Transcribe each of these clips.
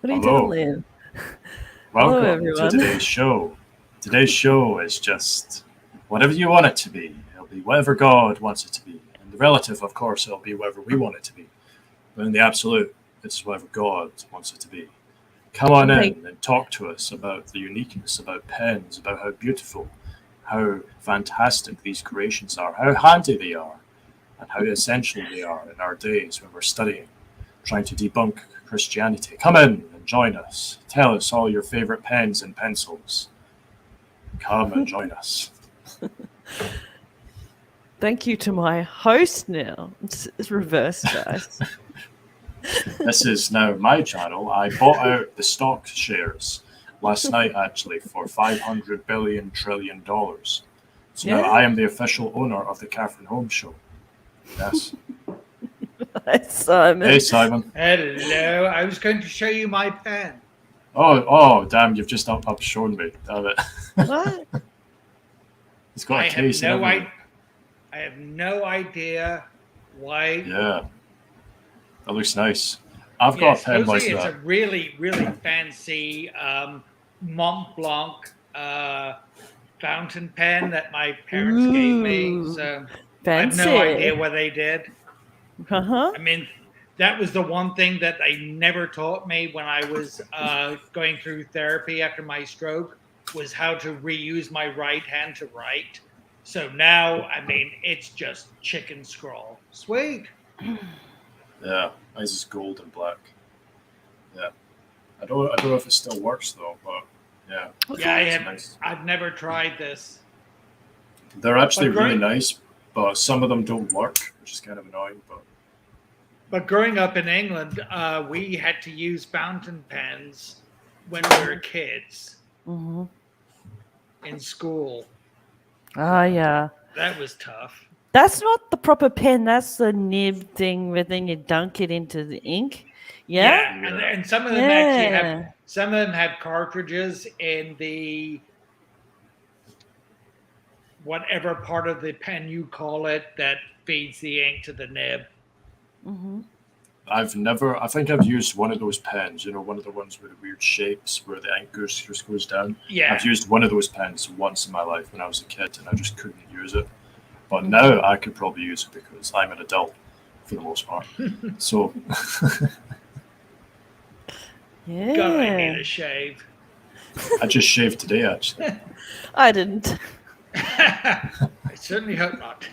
What are you doing, Hello, Liam? Hello, welcome to everyone. today's show. Today's show is just whatever you want it to be. It'll be whatever God wants it to be. And the relative, of course, it'll be whatever we want it to be. But in the absolute, it's whatever God wants it to be. Come on Thank, in and talk to us about the uniqueness, about pens, about how beautiful, how fantastic these creations are, how handy they are, and how essential they are in our days when we're studying, trying to debunk Christianity. Come in and join us. Tell us all your favorite pens and pencils. Come and join us. thank you to my host now. It's reversed, guys. This is now my channel. I bought out the stock shares last night actually for $500 billion trillion. So now I am the official owner of the Catherine Holmes Show. Yes. Hi, Simon. Hey, Simon. Hello. I was going to show you my pen. Oh, damn! You've just up shown me. Damn it. What? He's got I a have case and no everything. I have no idea why. Yeah, that looks nice. I've got a pen like supposedly it's a that. really, really fancy Mont Blanc fountain pen that my parents gave me. Ooh, So I have fancy. no idea what they did. Uh-huh. I mean, that was the one thing that they never taught me when I was going through therapy after my stroke, was how to reuse my right hand to write. So now, I mean, it's just chicken scrawl. Sweet. Yeah, mine's is gold and black. Yeah, I don't know if it still works though, but yeah, Yeah, it's nice. I've never tried this. They're actually But really great. nice, but some of them don't work, which is kind of annoying. But growing up in England, we had to use fountain pens when we were kids Mm-hmm. in school. Oh, yeah. That was tough. That's not the proper pen. That's the nib thing where then you dunk it into the ink. Yeah? And some of them actually have. Yeah. Some of them have cartridges in the whatever part of the pen you call it that feeds the ink to the nib. Mm-hmm. I think I've used one of those pens, one of the ones with the weird shapes where the ink just goes down. Yeah. I've used one of those pens once in my life when I was a kid and I just couldn't use it. But now I could probably use it because I'm an adult for the most part. So, Yeah. God, I need a shave. I just shaved today actually. I didn't. I certainly hope not.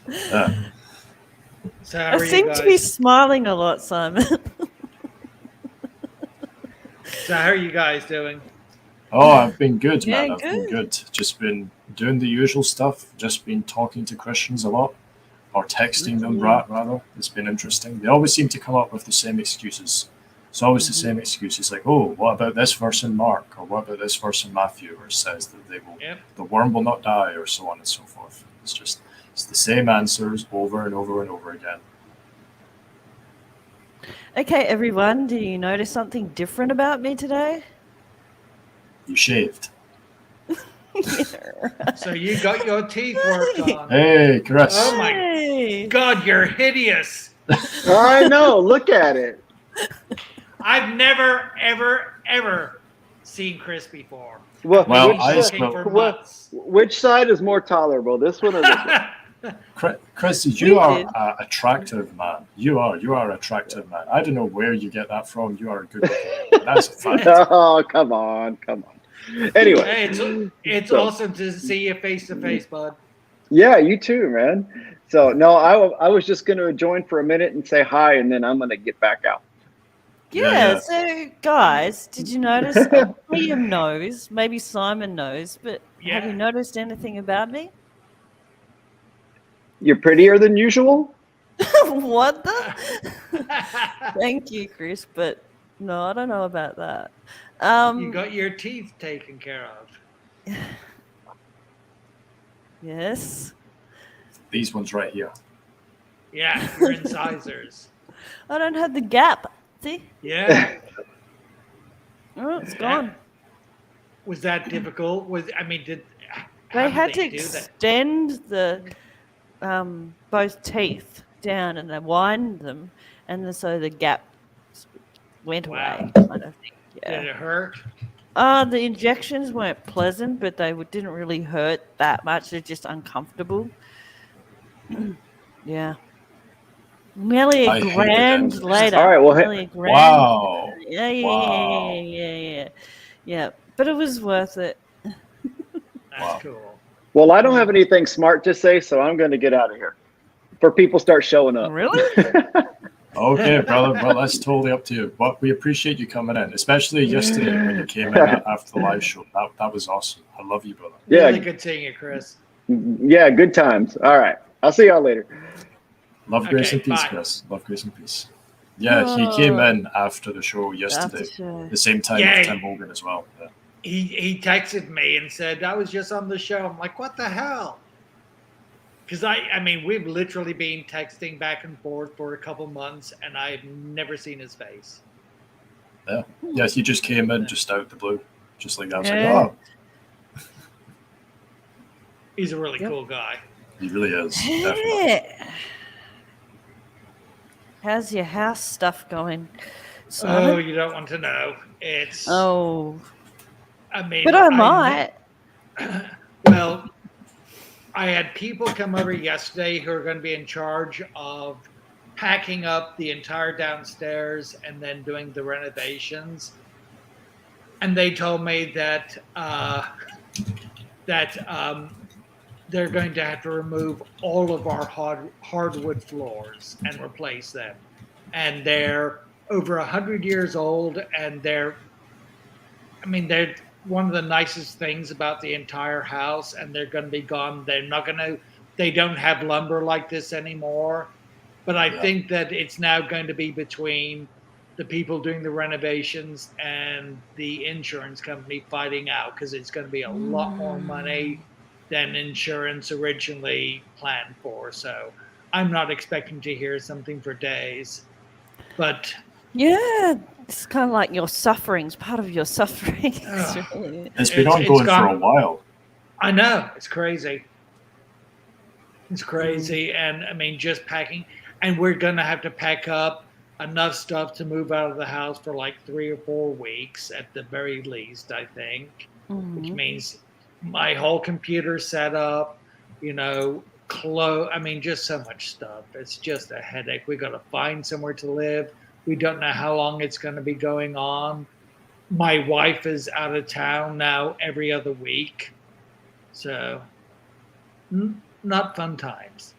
Yeah. So how I are you seem guys? to be smiling a lot, Simon. So how are you guys doing? Oh, I've been good, man. Yeah, I've been good. Just been doing the usual stuff. Just been talking to Christians a lot, or texting them, rather. It's been interesting. They always seem to come up with the same excuses. It's always the same excuses, like, oh, what about this verse in Mark, or what about this verse in Matthew, where it says that the worm will not die, or so on and so forth. It's the same answers over and over and over again. Okay, everyone, did you notice something different about me today? You shaved. So you got your teeth worked on. Hey, Chris. Oh my Hey. God, you're hideous. I know. Look at it. I've never, ever, ever seen Chris before. Well, Well, which, I side, spoke- for what- months. which side is more tolerable, this one or this one? Chris, you We are did. an attractive man. You are an attractive man. I don't know where you get that from. You are a good looking. That's a fact. Oh, come on. Anyway, Hey, it's So- awesome to see you face to face, bud. yeah, you too, man. So no, I was just going to join for a minute and say hi, and then I'm going to get back out. Yeah, so guys, did you notice? Liam knows, maybe Simon knows, but have Yeah. you noticed anything about me? You're prettier than usual. What the? Thank you, Chris, but no, I don't know about that. You got your teeth taken care of. Yes. These ones right here. Yeah, your incisors. I don't have the gap. See? Yeah. Oh, it's gone. Was that difficult? How They did had to do that? extend the both teeth down and then wind them, and so the gap went Wow. away, kind of thing. Did Yeah. it hurt? The injections weren't pleasant, but they didn't really hurt that much. They're just uncomfortable. Yeah. Nearly a I hated grand it. later. All right, well, Nearly a grand. Wow. Yeah, yeah, Wow. yeah. Yeah, but it was worth it. That's cool. well, I don't have anything smart to say, so I'm going to get out of here. Before people start showing up. Really? Okay, brother. Well, that's totally up to you. But we appreciate you coming in, especially yesterday when you came in after the live show. That was awesome. I love you, brother. Yeah. Really good seeing you, Chris. Yeah, good times. All right. I'll see y'all later. Love, grace, Okay, and peace, bye. Chris. Love, grace, and peace. Yeah, he came in after the show After yesterday, show. the same time Yay. with Tim Hogan as well. Yeah. He texted me and said, I was just on the show. I'm like, what the hell? Because I mean, we've literally been texting back and forth for a couple months, and I've never seen his face. Yeah, he just came in just out the blue, just like that. I was Yeah. like, oh, He's a really Yep. cool guy. he really is. Definitely. Yeah. How's your house stuff going, Oh, Simon? you don't want to know. It's. Oh, I mean, but I might. Well, I had people come over yesterday who are going to be in charge of packing up the entire downstairs and then doing the renovations. And they told me that they're going to have to remove all of our hardwood floors and replace them. And they're over 100 years old, and they're one of the nicest things about the entire house, and they're going to be gone. They don't have lumber like this anymore. But I think that it's now going to be between the people doing the renovations and the insurance company fighting out, because it's going to be a lot more money than insurance originally planned for. So I'm not expecting to hear something for days. But Yeah, it's kind of like your suffering's part of your suffering. Ugh. It's been ongoing for a while. I know, it's crazy. It's crazy. And I mean, just packing, and we're going to have to pack up enough stuff to move out of the house for like 3 or 4 weeks at the very least, I think, which means my whole computer set up, I mean, just so much stuff. It's just a headache. We got to find somewhere to live. We don't know how long it's going to be going on. My wife is out of town now every other week. So, not fun times.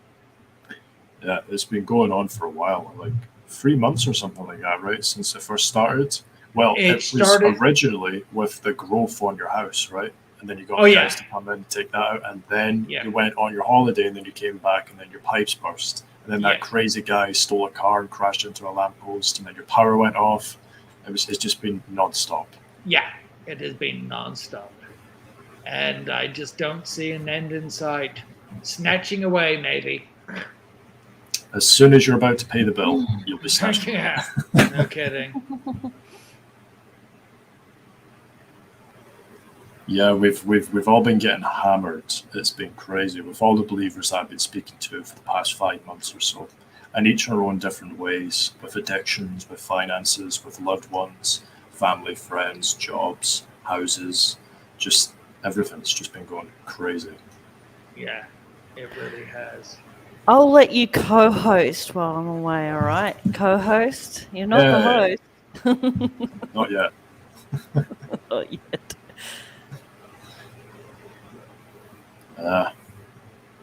Yeah, it's been going on for a while, like 3 months or something like that, right? Since it first started. Well, it was originally with the growth on your house, right? And then you got guys to come in and take that out, and then you went on your holiday, and then you came back, and then your pipes burst, and then that crazy guy stole a car and crashed into a lamppost, and then your power went off. It's just been nonstop. Yeah, it has been nonstop, and I just don't see an end in sight. Snatching away, maybe. As soon as you're about to pay the bill, you'll be snatched. Yeah, no kidding. Yeah, we've all been getting hammered. It's been crazy with all the believers I've been speaking to for the past 5 months or so, and each in our own different ways, with addictions, with finances, with loved ones, family, friends, jobs, houses, just everything. It's just been going crazy. Yeah, it really has. I'll let you co-host while I'm away, all right? Co-host? You're not the host. Not yet. Not yet.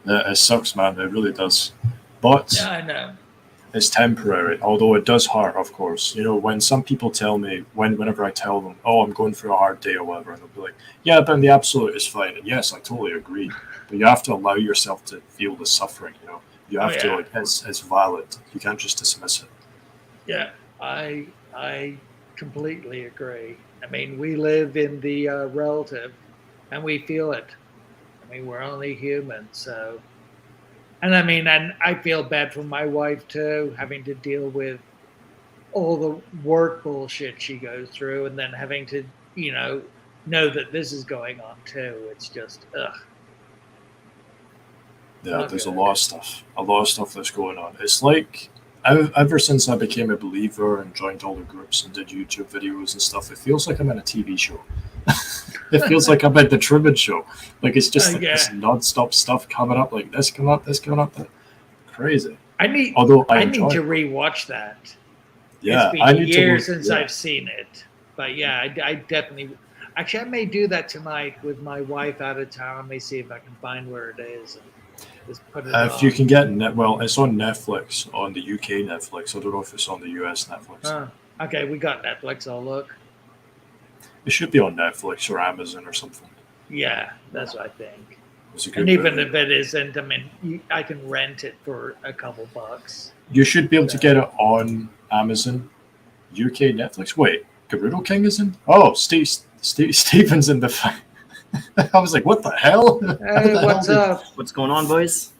It sucks, man. It really does. But I know. It's temporary, although it does hurt, of course. When some people tell me, whenever I tell them, oh, I'm going through a hard day or whatever, and they'll be like, yeah, but in the absolute is fine. And yes, I totally agree. But you have to allow yourself to feel the suffering, You have to, it's valid. You can't just dismiss it. Yeah, I completely agree. I mean, we live in the relative, and we feel it. I mean, we're only human, so. And I mean, and I feel bad for my wife too, having to deal with all the work bullshit she goes through, and then having to, know that this is going on too. It's just, ugh. Yeah, there's a lot of stuff that's going on. It's like ever since I became a believer and joined all the groups and did YouTube videos and stuff, it feels like I'm in a TV show. It feels like I'm at the Truman Show. Like it's just like this non-stop stuff coming up, like this coming up, this coming up. Crazy. I need to rewatch that. Yeah, it's been years since I've seen it, but yeah, I definitely. Actually, I may do that tonight with my wife out of town. I may see if I can find where it is and just put it on. If you can get well, it's on Netflix, on the UK Netflix. I don't know if it's on the US Netflix. Okay, we got Netflix. I'll look. It should be on Netflix or Amazon or something. Yeah, that's what I think. And even if it isn't, I mean, I can rent it for a couple bucks. You should be able to get it on Amazon, UK Netflix. Wait, Gerudo King is in? Oh, Steven's in the. I was like, what the hell? Hey, what's up? What's going on, boys?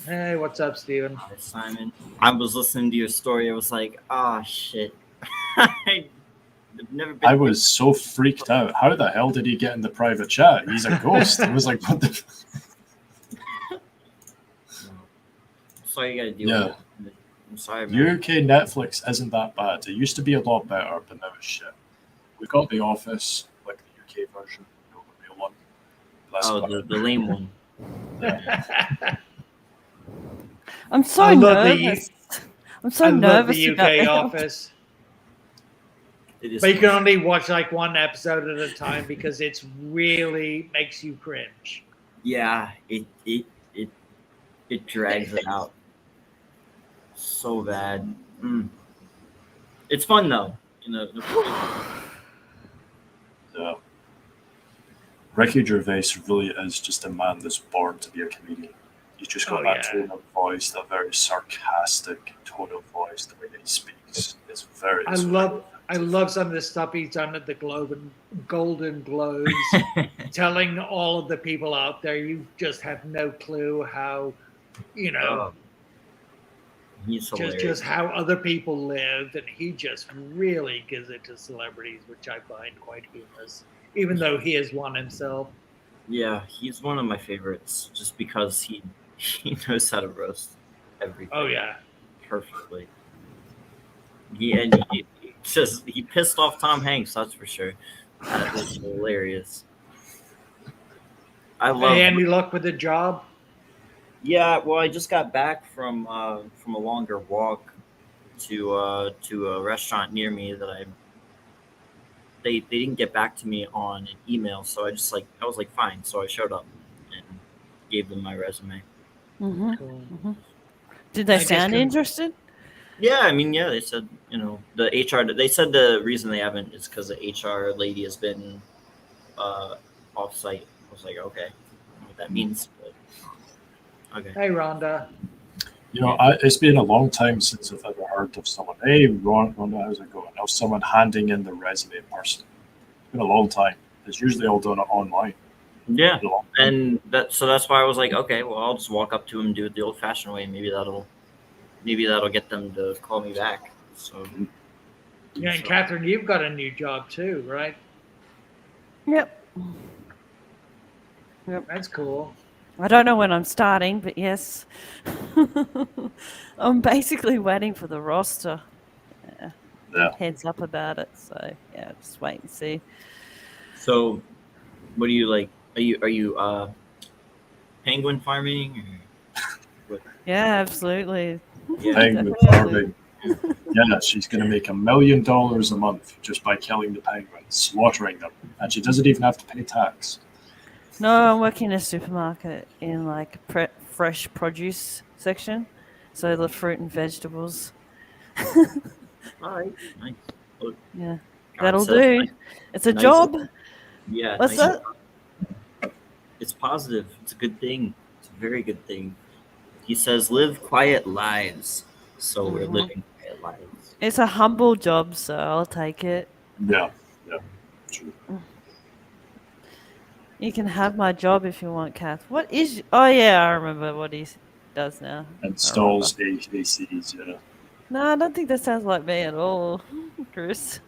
Hey, what's up, Steven? Hi, Simon. I was listening to your story. I was like, oh, shit. I've never been. I was so freaked out. How the hell did he get in the private chat? He's a ghost. I was like, what the. So you gotta deal with it. I'm sorry, man. UK Netflix isn't that bad. It used to be a lot better, but now it's shit. We got The Office, like the UK version, the real one. The lame one. Yeah. I'm so nervous. I'm so nervous the about UK that. Office. It is But you can only watch like one episode at a time because it's really makes you cringe. Yeah, it drags it out so bad. It's fun though, you know. Yeah. Ricky Gervais really is just a man that's born to be a comedian. He's just got that tone of voice, that very sarcastic tone of voice, the way that he speaks. It's very. I love some of the stuff he's done at the Golden Globes, telling all of the people out there, you just have no clue how, you know, he's just how other people lived, and he just really gives it to celebrities, which I find quite humorous, even though he is one himself. Yeah, he's one of my favorites, just because he knows how to roast everything. Oh yeah, perfectly. Yeah, and he pissed off Tom Hanks, that's for sure. That was hilarious. I love. Hey, any luck with the job? Yeah, well, I just got back from a longer walk to a restaurant near me that they didn't get back to me on an email, so I was like fine, so I showed up and gave them my resume. Mm-hmm. Cool. Mm-hmm. Did they sound interested? Yeah, I mean, yeah, they said, you know, the HR. They said the reason they haven't is because the HR lady has been off site. I was like, okay, I don't know what that means, but okay. Hey, Rhonda. You know, it's been a long time since I've ever heard of someone. Hey, Rhonda, how's it going? Of someone handing in the resume in person. It's been a long time. It's usually all done online. Yeah, and that's why I was like, okay, well, I'll just walk up to him and do it the old-fashioned way. Maybe that'll get them to call me back. So yeah, and Catherine, you've got a new job too, right? Yep. That's cool. I don't know when I'm starting, but yes. I'm basically waiting for the roster. Yeah. Heads up about it. So yeah, just wait and see. So what do you like? Are you penguin farming? Or Yeah, absolutely. Yeah. Penguin farming. Yeah, she's going to make $1 million a month just by killing the penguins, slaughtering them, and she doesn't even have to pay tax. No, I'm working in a supermarket in like fresh produce section, so the fruit and vegetables. All right, nice. Well, Yeah, God that'll says do. nice. It's a Nice. job. Yeah, What's nice. that? It's positive. It's a good thing. It's a very good thing. He says, "Live quiet lives." So we're living quiet lives. It's a humble job, so I'll take it. Yeah, true. You can have my job if you want, Kath. What is? Oh yeah, I remember what he does now. Installs ACs, yeah. No, I don't think that sounds like me at all, Chris.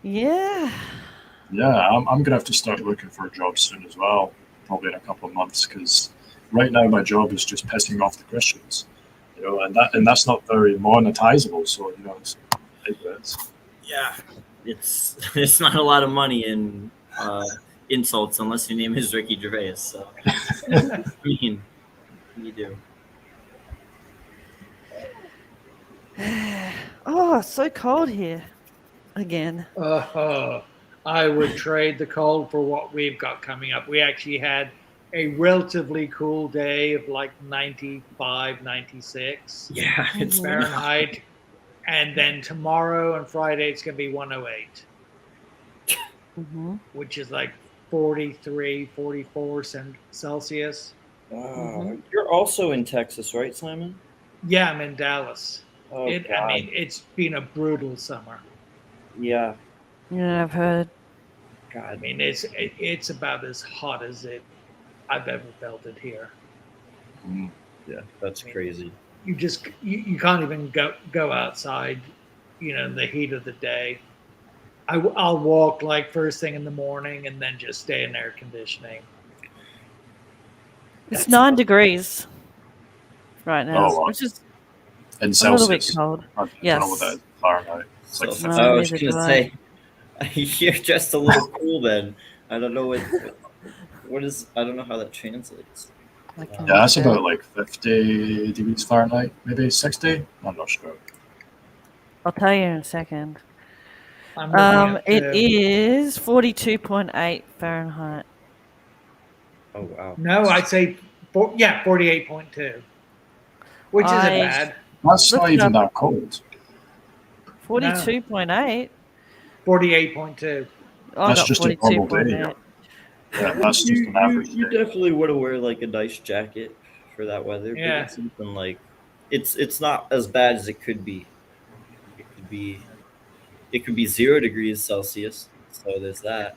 Yeah. Yeah, I'm going to have to start looking for a job soon as well, probably in a couple of months, because right now my job is just pissing off the Christians, and that's not very monetizable. So it's Yeah, it's not a lot of money in insults unless your name is Ricky Gervais. So I mean, you do. Oh, it's so cold here again. I would trade the cold for what we've got coming up. We actually had a relatively cool day of like 95, 96 Yeah, it's Fahrenheit. And then tomorrow and Friday, it's going to be 108, which is like 43, 44 Celsius. You're also in Texas, right, Simon? Yeah, I'm in Dallas. Oh, I God. mean, it's been a brutal summer. Yeah. Yeah, I've heard. God, I mean, it's about as hot as I've ever felt it here. Yeah, that's crazy. You just you can't even go outside, in the heat of the day. I'll walk like first thing in the morning and then just stay in air conditioning. It's 9 degrees right now, wow. which is in a little bit Celsius. cold. I don't Yes. know what that is. Fahrenheit. It's like So, 50. I was neither gonna do say, you're just a little cool then. I don't know what is. I don't know how that translates. I can Yeah, that's look it about up. like 50 degrees Fahrenheit, maybe 60. I'm not sure. I'll tell you in a second. I'm looking up It to- is 42.8 Fahrenheit. Oh wow. No, I'd say 48.2, which isn't I- bad. That's Look not it even up. that cold. 42.8. 48.2. Oh, I That's got just a normal day. 42.8. Yeah, that's just an average You day. definitely would have wear like a nice jacket for that weather. Yeah. But it's something like it's not as bad as it could be. It could be 0 degrees Celsius. So there's that.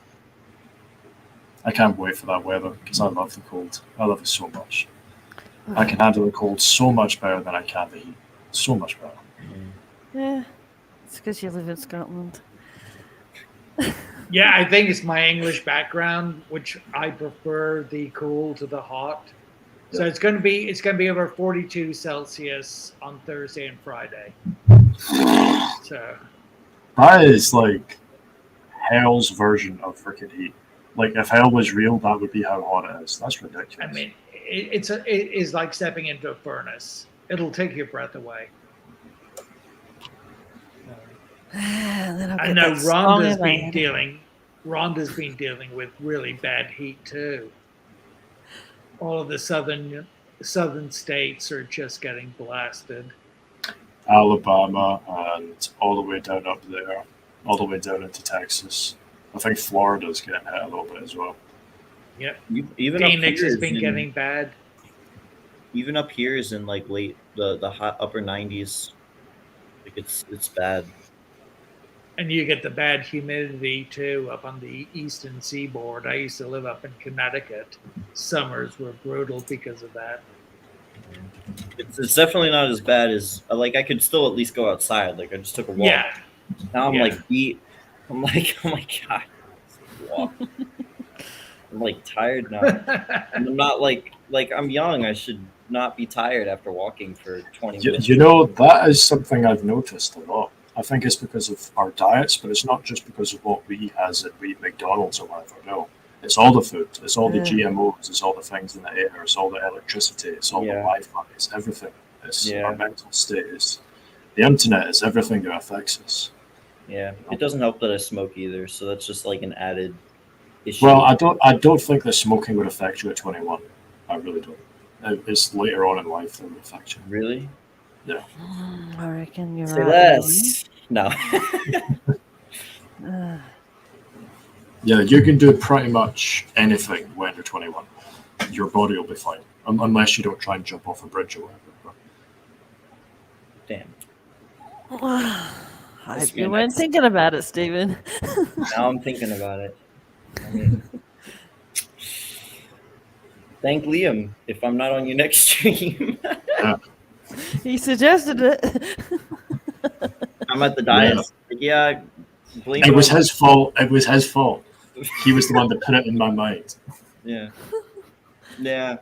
I can't wait for that weather because I love the cold. I love it so much. I can handle the cold so much better than I can the heat. So much better. Yeah, it's because you live in Scotland. Yeah, I think it's my English background, which I prefer the cool to the hot. So it's going to be over 42 Celsius on Thursday and Friday. So That is like hell's version of freaking heat. Like if hell was real, that would be how hot it is. That's ridiculous. I mean, it is like stepping into a furnace. It'll take your breath away. And then I'll I get know that song in my head. Rhonda's been dealing with really bad heat too. All of the southern states are just getting blasted. Alabama and all the way down up there, all the way down into Texas. I think Florida's getting hit a little bit as well. Yep. Even up Phoenix here has is been in- getting bad. Even up here is in like the hot upper 90s. Like it's bad. And you get the bad humidity too up on the eastern seaboard. I used to live up in Connecticut. Summers were brutal because of that. It's definitely not as bad as like I could still at least go outside. Like I just took a walk. Yeah. Now I'm Yeah. like beat. I'm like, oh my god. Walk. I'm like tired now. And I'm not like I'm young. I should not be tired after walking for 20 minutes. That is something I've noticed a lot. I think it's because of our diets, but it's not just because of what we eat as if we eat McDonald's or whatever. No. It's all the food. It's all the GMOs. It's all the things in the air. It's all the electricity. It's all the Wi-Fi. It's everything. It's our mental state. The internet is everything that affects us. Yeah. It doesn't help that I smoke either, so that's just like an added issue. Well, I don't think that smoking would affect you at 21. I really don't. It's later on in life that would affect you. Really? Yeah. I reckon you're Say right. less. No. Yeah, you can do pretty much anything when you're 21. Your body will be fine, unless you don't try and jump off a bridge or whatever. Damn. I Must hope be you an weren't ex- thinking about it, Stephen. Now I'm thinking about it. I mean, thank Liam if I'm not on your next stream. He suggested it. I'm at the dais. Yeah, blame It was on- his fault. It was his fault. He was the one that put it in my mind. Yeah. Yeah.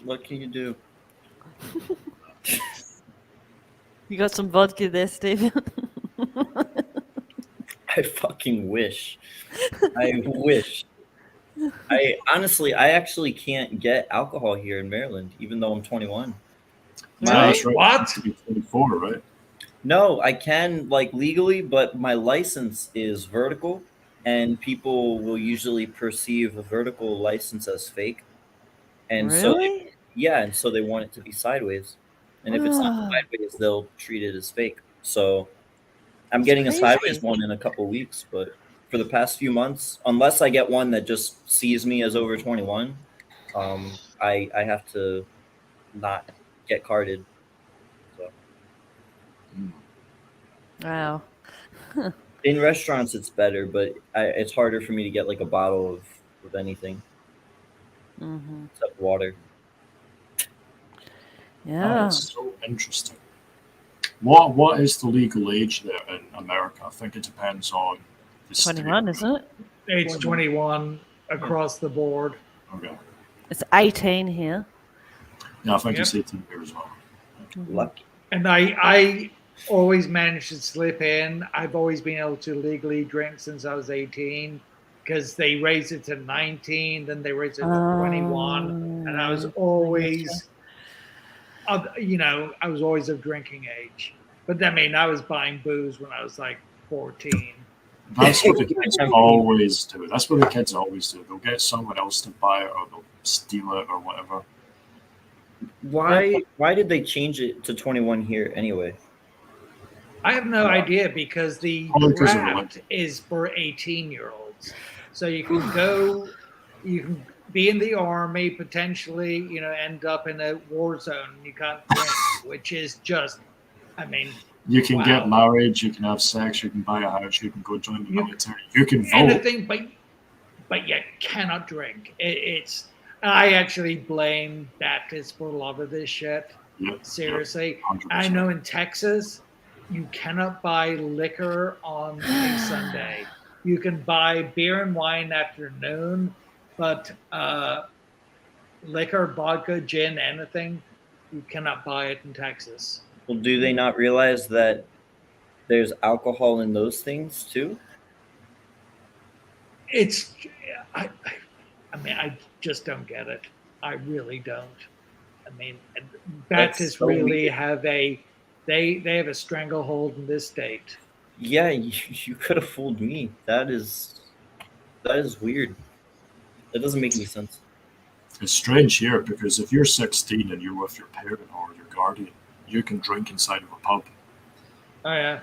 What can you do? You got some vodka there, Stephen? I fucking wish. I wish. I honestly, I actually can't get alcohol here in Maryland, even though I'm 21. No, Really? that's right. What? You have to be 24, right? No, I can like legally, but my license is vertical, and people will usually perceive a vertical license as fake, and so Really? and so they want it to be sideways, and if it's not Oh, sideways, they'll treat it as fake. So I'm that's getting a sideways crazy. one in a couple weeks, but for the past few months, unless I get one that just sees me as over 21, I have to not get carded. So Wow. in restaurants, it's better, but it's harder for me to get like a bottle of anything Hmm. except water. That Yeah. is so interesting. What is the legal age there in America? I think it depends on the state. 21, isn't it? It's 21 across the board. Okay. It's 18 here. Yeah, I think Yep. it's 18 here as well. Mhm. Lucky. And I always managed to slip in. I've always been able to legally drink since I was 18 because they raised it to 19, then they raised it to 21. And I was always, I was always of drinking age. But I mean, I was buying booze when I was like 14. That's what the kids always do. That's what the kids always do. They'll get someone else to buy it or they'll steal it or whatever. Why did they change it to 21 here anyway? I have no idea because the Probably because of draft is for 18-year-olds. So you can go, you can be in the army, potentially, end up in a war zone. You can't drink, which is just, I mean, You can Wow. get married, you can have sex, you can buy a house, you can go join the You- military, you can vote. anything, but you cannot drink. I actually blame Baptists for a lot of this shit. Yeah, Seriously. 100%. I know in Texas, you cannot buy liquor on a Sunday. You can buy beer and wine after noon, but liquor, vodka, gin, anything, you cannot buy it in Texas. Well, do they not realize that there's alcohol in those things too? It's, I mean, I just don't get it. I really don't. I mean, Baptists so really weird. have they have a stranglehold in this state. Yeah, you could have fooled me. That is weird. That doesn't make any sense. It's strange here because if you're 16 and you're with your parent or your guardian, you can drink inside of a pub. Oh yeah.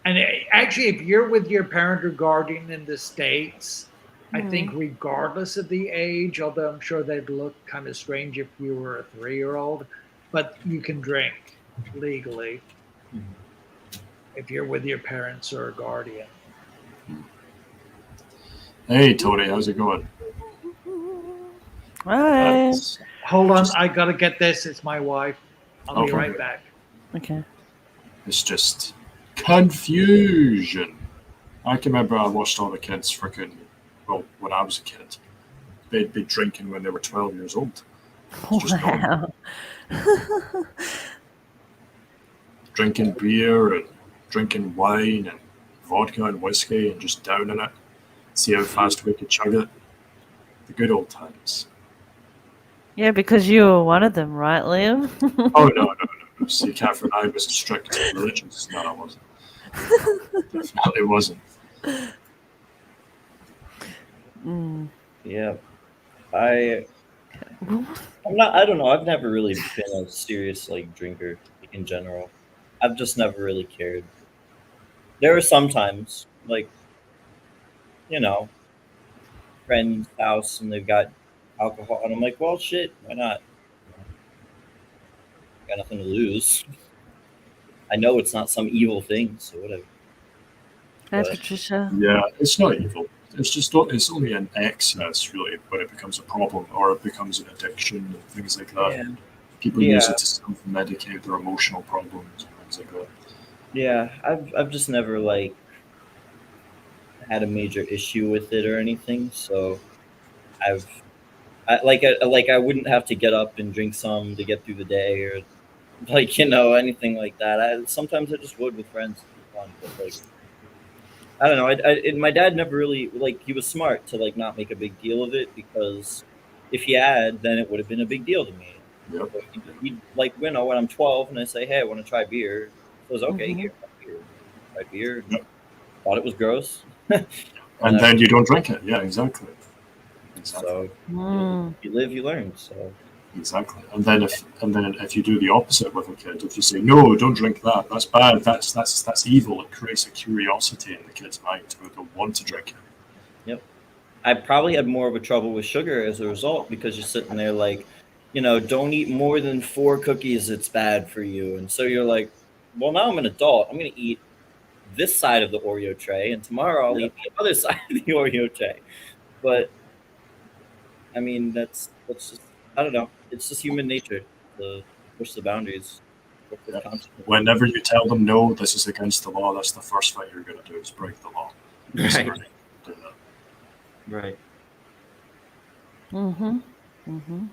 And actually, if you're with your parent or guardian in the States, I think regardless of the age, although I'm sure they'd look kind of strange if you were a 3-year-old, but you can drink legally if you're with your parents or a guardian. Hey, Tony, how's it going? Hi. Hold on, Just- I gotta get this. It's my wife. I'll be Okay. right back. Okay. It's just confusion. I can remember I watched all the kids freaking, well, when I was a kid, they'd be drinking when they were 12 years old. It's just normal. Wow. Drinking beer and drinking wine and vodka and whiskey and just downing it. See how fast we could chug it. The good old times. Yeah, because you were one of them, right, Liam? Oh, no. See, Catherine, I was strict religious. No, I wasn't. Definitely wasn't. Yeah, I'm not. I don't know. I've never really been a serious like drinker in general. I've just never really cared. There are some times, like, friend's house and they've got alcohol, and I'm like, well, shit, why not? Got nothing to lose. I know it's not some evil thing, so whatever. Hi, But- Patricia. Yeah, it's not evil. It's just it's only an excess, really, when it becomes a problem or it becomes an addiction and things like that. Yeah. People use Yeah. it to self-medicate their emotional problems and things like that. Yeah, I've just never like had a major issue with it or anything, so I've I wouldn't have to get up and drink some to get through the day, or anything like that. Sometimes I just would with friends for fun, but I don't know. My dad never really he was smart to not make a big deal of it, because if he had, then it would have been a big deal to me. Yep. But he'd when I'm 12 and I say, hey, I want to try beer, he goes, okay, Mhm. here, try beer. Try beer. Yep. Thought it was gross. And then you don't drink it. Yeah, exactly. So Mm. you live, you learn. So Exactly. And then if you do the opposite with a kid, if you say no, don't drink that, that's bad, that's evil, it creates a curiosity in the kid's mind where they'll want to drink it. I probably had more of a trouble with sugar as a result, because you're sitting there don't eat more than 4 cookies, it's bad for you. And so you're like, well, now I'm an adult, I'm going to eat this side of the Oreo tray, and tomorrow I'll eat the other side of the Oreo tray. But I mean, that's just, I don't know, it's just human nature to push the boundaries. Work with Yeah. consequences. Whenever you tell them no, this is against the law, that's the first thing you're going to do is break the law. Right. Do that. Right. Mhm. Mhm.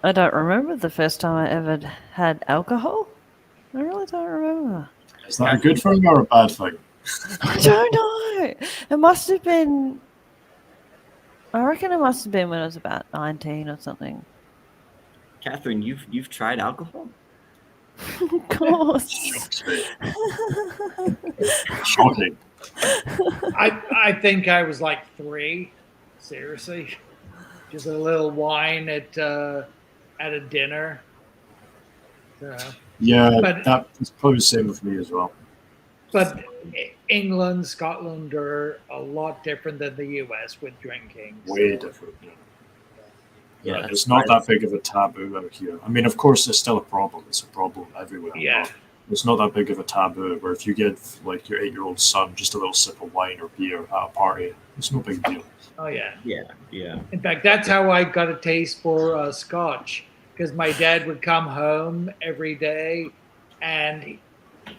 I don't remember the first time I ever had alcohol. I really don't remember. Is that a good thing or a bad thing? I don't know. It must have been. I reckon it must have been when I was about 19 or something. Catherine, you've tried alcohol? Of course. Shocks me. Shocking. I think I was like 3. Seriously, just a little wine at a dinner. Yeah, But- that's probably the same with me as well. But England, Scotland are a lot different than the US with drinking. Way so- different. Yeah. Yeah, It's not that big of a taboo out here. I mean, of course, it's still a problem. It's a problem everywhere. Yeah. But it's not that big of a taboo where if you give your 8-year-old son just a little sip of wine or beer at a party, it's no big deal. Oh yeah. Yeah. In fact, that's how I got a taste for Scotch, because my dad would come home every day, and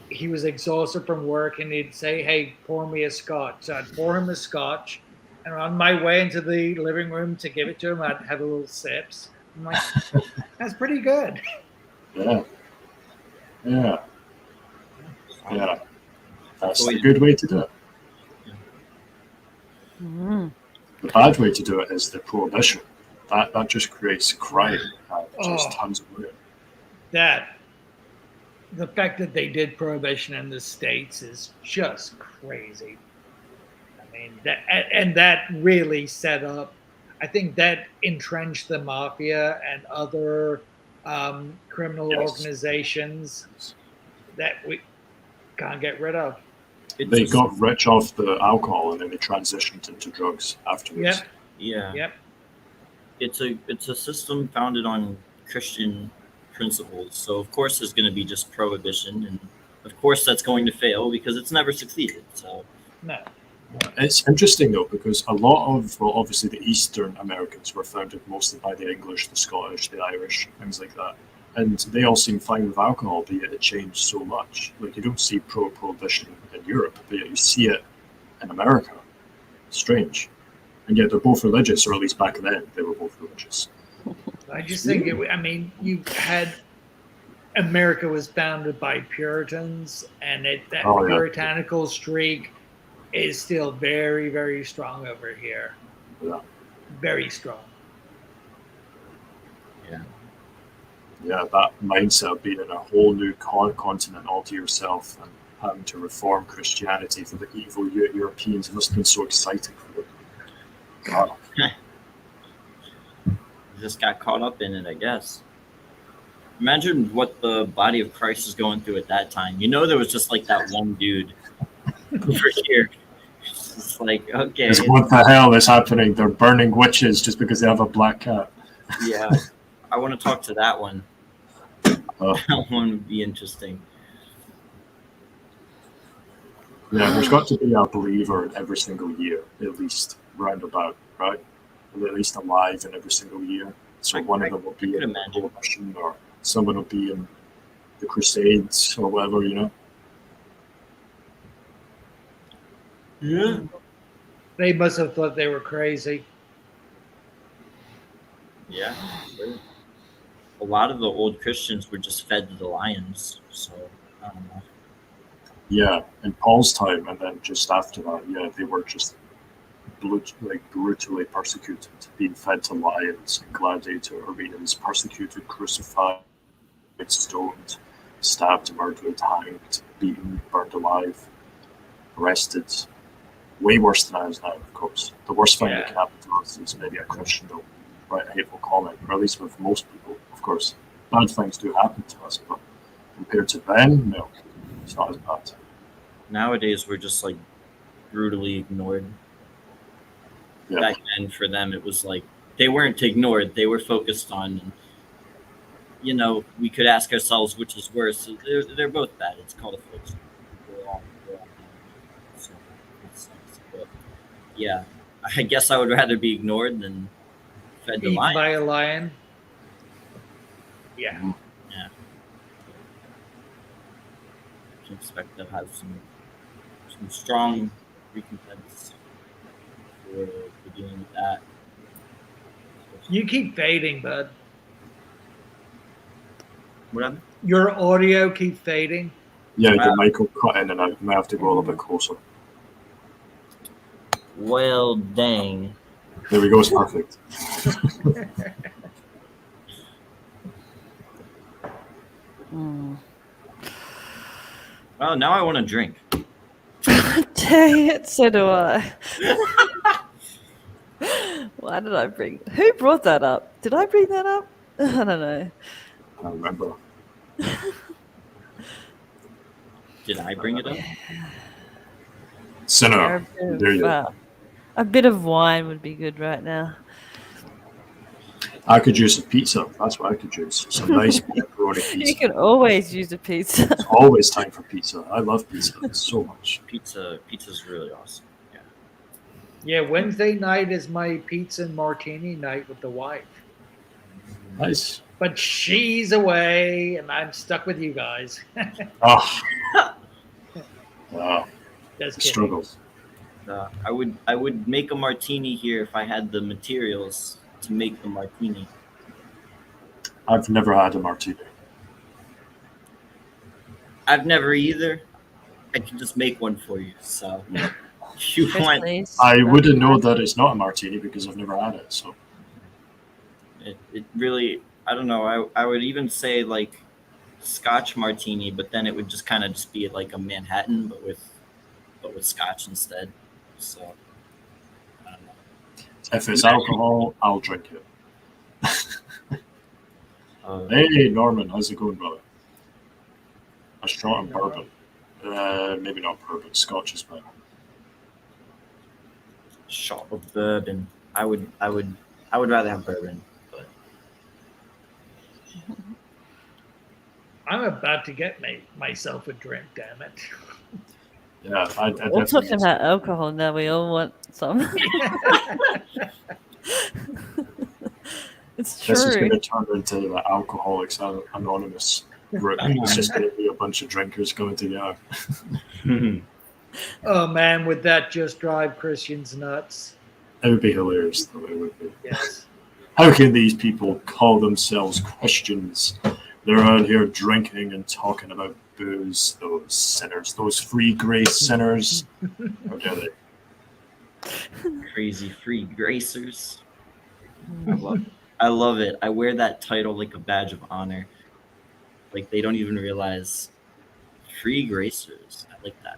he was exhausted from work, and he'd say, "Hey, pour me a Scotch." So I'd pour him a Scotch, and on my way into the living room to give it to him, I'd have a little sips. I'm like, "That's pretty good." Yeah. Yeah. Yeah. That's So a good way to do it. Mm. The bad way to do it is the prohibition. That just creates crime. Just tons of money. The fact that they did prohibition in the States is just crazy. I mean, that really set up. I think that entrenched the mafia and other criminal Yes. organizations that we can't get rid of. They got rich off the alcohol and then they transitioned into drugs afterwards. Yep. Yeah. Yep. It's a system founded on Christian principles. So of course there's going to be just prohibition, and of course that's going to fail because it's never succeeded. So No. It's interesting though because a lot of, well, obviously the Eastern Americans were founded mostly by the English, the Scottish, the Irish, things like that, and they all seem fine with alcohol, but yet it changed so much. Like you don't see prohibition in Europe, but yet you see it in America. Strange, and yet they're both religious, or at least back then they were both religious. I just think you had America was founded by Puritans, and that Oh, yeah. puritanical streak is still very, very strong over here. Yeah. Very strong. Yeah, that mindset of being in a whole new continent all to yourself and having to reform Christianity for the evil Europeans, it must have been so exciting for them. God. just got caught up in it, I guess. Imagine what the body of Christ is going through at that time. There was just like that one dude over here. It's just like, okay. What the hell is happening? They're burning witches just because they have a black cat. Yeah. I want to talk to that one. That one would be interesting. Yeah, there's got to be a believer in every single year, at least, roundabout, right? At least alive in every single year. So one of them will be in Prohibition, or someone will be in the Crusades, or whatever, Yeah. They must have thought they were crazy. Yeah. A lot of the old Christians were just fed to the lions. So I don't know. Yeah, in Paul's time, and then just after that, yeah, they were just brutally persecuted, being fed to lions in gladiator arenas, persecuted, crucified, stoned, stabbed, murdered, hanged, beaten, burned alive, arrested. Way worse than it is now, of course. The worst thing that can happen to us is maybe a Christian will write a hateful comment, or at least with most people, of course. Bad things do happen to us, but compared to then, no, it's not as bad. Nowadays, we're just like brutally ignored. Yeah. Back then, for them, it was like they weren't ignored; they were focused on. You know, we could ask ourselves which is worse. So they're both bad. It's called affliction. We're all bad. So it sucks. But yeah, I guess I would rather be ignored than fed to Eaten lions. by a lion. Yeah. Mhm. Yeah. I can expect to have some strong recompense for dealing with that. You keep fading, bud. What happened? Your audio keep fading. Yeah, your mic will cut in and out. You might have to go a little bit closer. Well, dang. There we go, it's perfect. Well, now I want to drink. Dang it, so do I. Why did I bring... Who brought that up? Did I bring that up? I don't know. I remember. Did I bring it up? Sinner. There you go. Wow. A bit of wine would be good right now. I could use a pizza. That's what I could use. Some nice pepperoni You pizza. can always use a pizza. It's always time for pizza. I love pizza so much. Pizza's really awesome. Yeah. Yeah, Wednesday night is my pizza and martini night with the wife. Nice. But she's away, and I'm stuck with you guys. Oh. Wow. Just The kidding. struggles. I would make a martini here if I had the materials to make the martini. I've never had a martini. I've never either. I can just make one for you. So if you Yes, want, please. I wouldn't know that it's not a martini because I've never had it. So it really, I don't know. I would even say like Scotch martini, but then it would just kind of just be like a Manhattan, but with Scotch instead. So I don't know. if it's alcohol, I'll drink it. Hey Norman, how's it going, brother? A shot of bourbon. Maybe not bourbon. Scotch is better. Shot of bourbon. I would rather have bourbon, but I'm about to get myself a drink, damn it. Yeah, I We're talking about alcohol now. We all want some. It's This is going true. to turn into the Alcoholics Anonymous group. It's just going to be a bunch of drinkers coming together. Oh man, would that just drive Christians nuts? It would be hilarious, though. It would be. Yes. How can these people call themselves Christians? They're out here drinking and talking about booze. Those sinners, those free grace sinners. How dare they? crazy free gracers. I love it. I wear that title like a badge of honor. Like they don't even realize free gracers. I like that.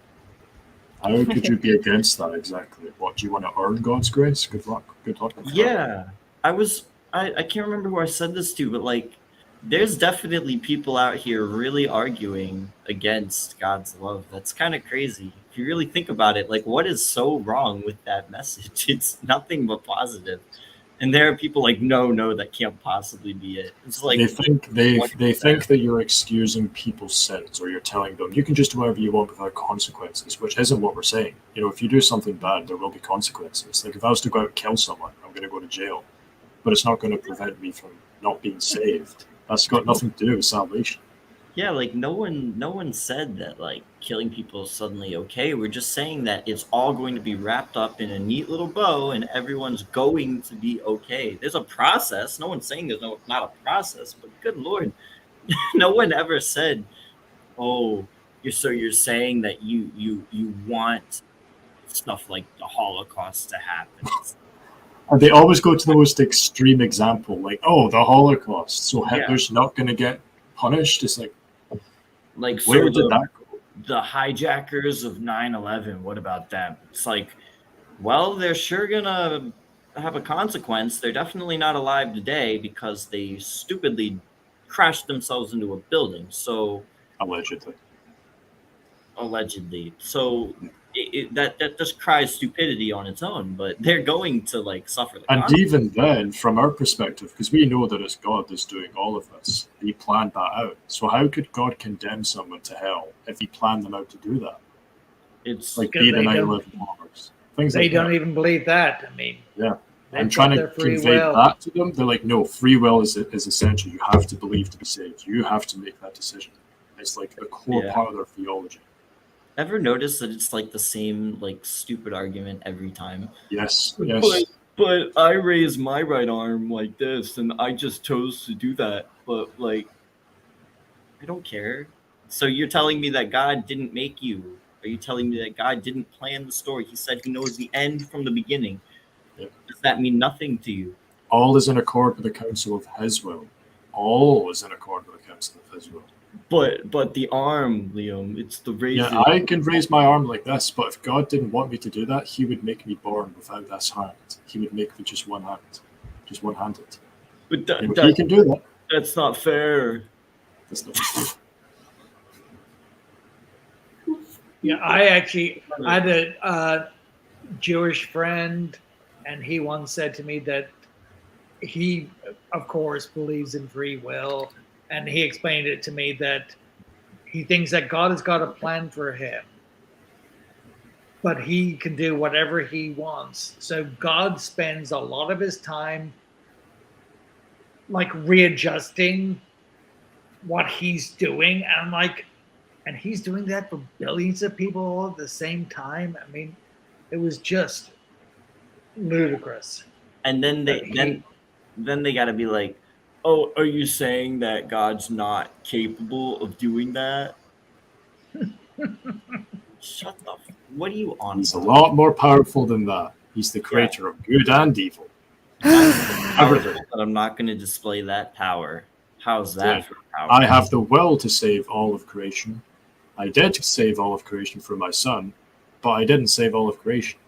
How could you be against that exactly? What, do you want to earn God's grace? Good luck. Good luck. with that. Yeah. I can't remember who I said this to, but like there's definitely people out here really arguing against God's love. That's kind of crazy. If you really think about it, like what is so wrong with that message? It's nothing but positive. And there are people like, no, that can't possibly be it. It's like they think that you're excusing people's sins, or you're telling them you can just do whatever you want without consequences, which isn't what we're saying. You know, if you do something bad, there will be consequences. Like if I was to go out and kill someone, I'm going to go to jail, but it's not going to prevent me from not being saved. That's got nothing to do with salvation. Yeah, like no one said that like killing people is suddenly okay. We're just saying that it's all going to be wrapped up in a neat little bow and everyone's going to be okay. There's a process. No one's saying there's not a process, but good lord, no one ever said, "Oh, you're saying that you want stuff like the Holocaust to happen." And they always go to the most extreme example, like, oh, the Holocaust. So Yeah. Hitler's not going to get punished. It's like, Like, where so did that go? the hijackers of 9/11, what about them? It's like, well, they're sure gonna have a consequence. They're definitely not alive today because they stupidly crashed themselves into a building. So Allegedly. allegedly, so that just cries stupidity on its own. But they're going to like suffer the And consequence. even then, from our perspective, because we know that it's God that's doing all of this, he planned that out. So how could God condemn someone to hell if he planned them out to do that? It's Like Because be the they 9/11 bombers. Things They like don't that. even believe that. I mean, Yeah. they've I'm got trying to their free convey will. that to them. They're like, no, free will is essential. You have to believe to be saved. You have to make that decision. It's like a core Yeah. part of their theology. ever notice that it's like the same like stupid argument every time. Yes, yes. But I raised my right arm like this, and I just chose to do that. But like, I don't care. So you're telling me that God didn't make you? Are you telling me that God didn't plan the story? He said He knows the end from the beginning. Yep. Does that mean nothing to you? All is in accord with the counsel of his will. All is in accord with the counsel of his will. But the arm, Liam, it's the razor. Yeah, I can raise my arm like this, but if God didn't want me to do that, he would make me born without this hand. He would make me just one hand. Just one-handed. But He can do that. that's not fair. That's not Yeah, I had a Jewish friend, and he once said to me that he, of course, believes in free will, and he explained it to me that he thinks that God has got a plan for him, but he can do whatever he wants. So God spends a lot of his time like readjusting what he's doing, and I'm like, and he's doing that for billions of people all at the same time. I mean, it was just ludicrous. And then then they got to be like, oh, are you saying that God's not capable of doing that? Shut up. What are you on? He's a lot more powerful than that. He's the creator of good and evil. But I'm not going to display that power. How's that Yeah. for power? I have the will to save all of creation. I did save all of creation for my son, but I didn't save all of creation.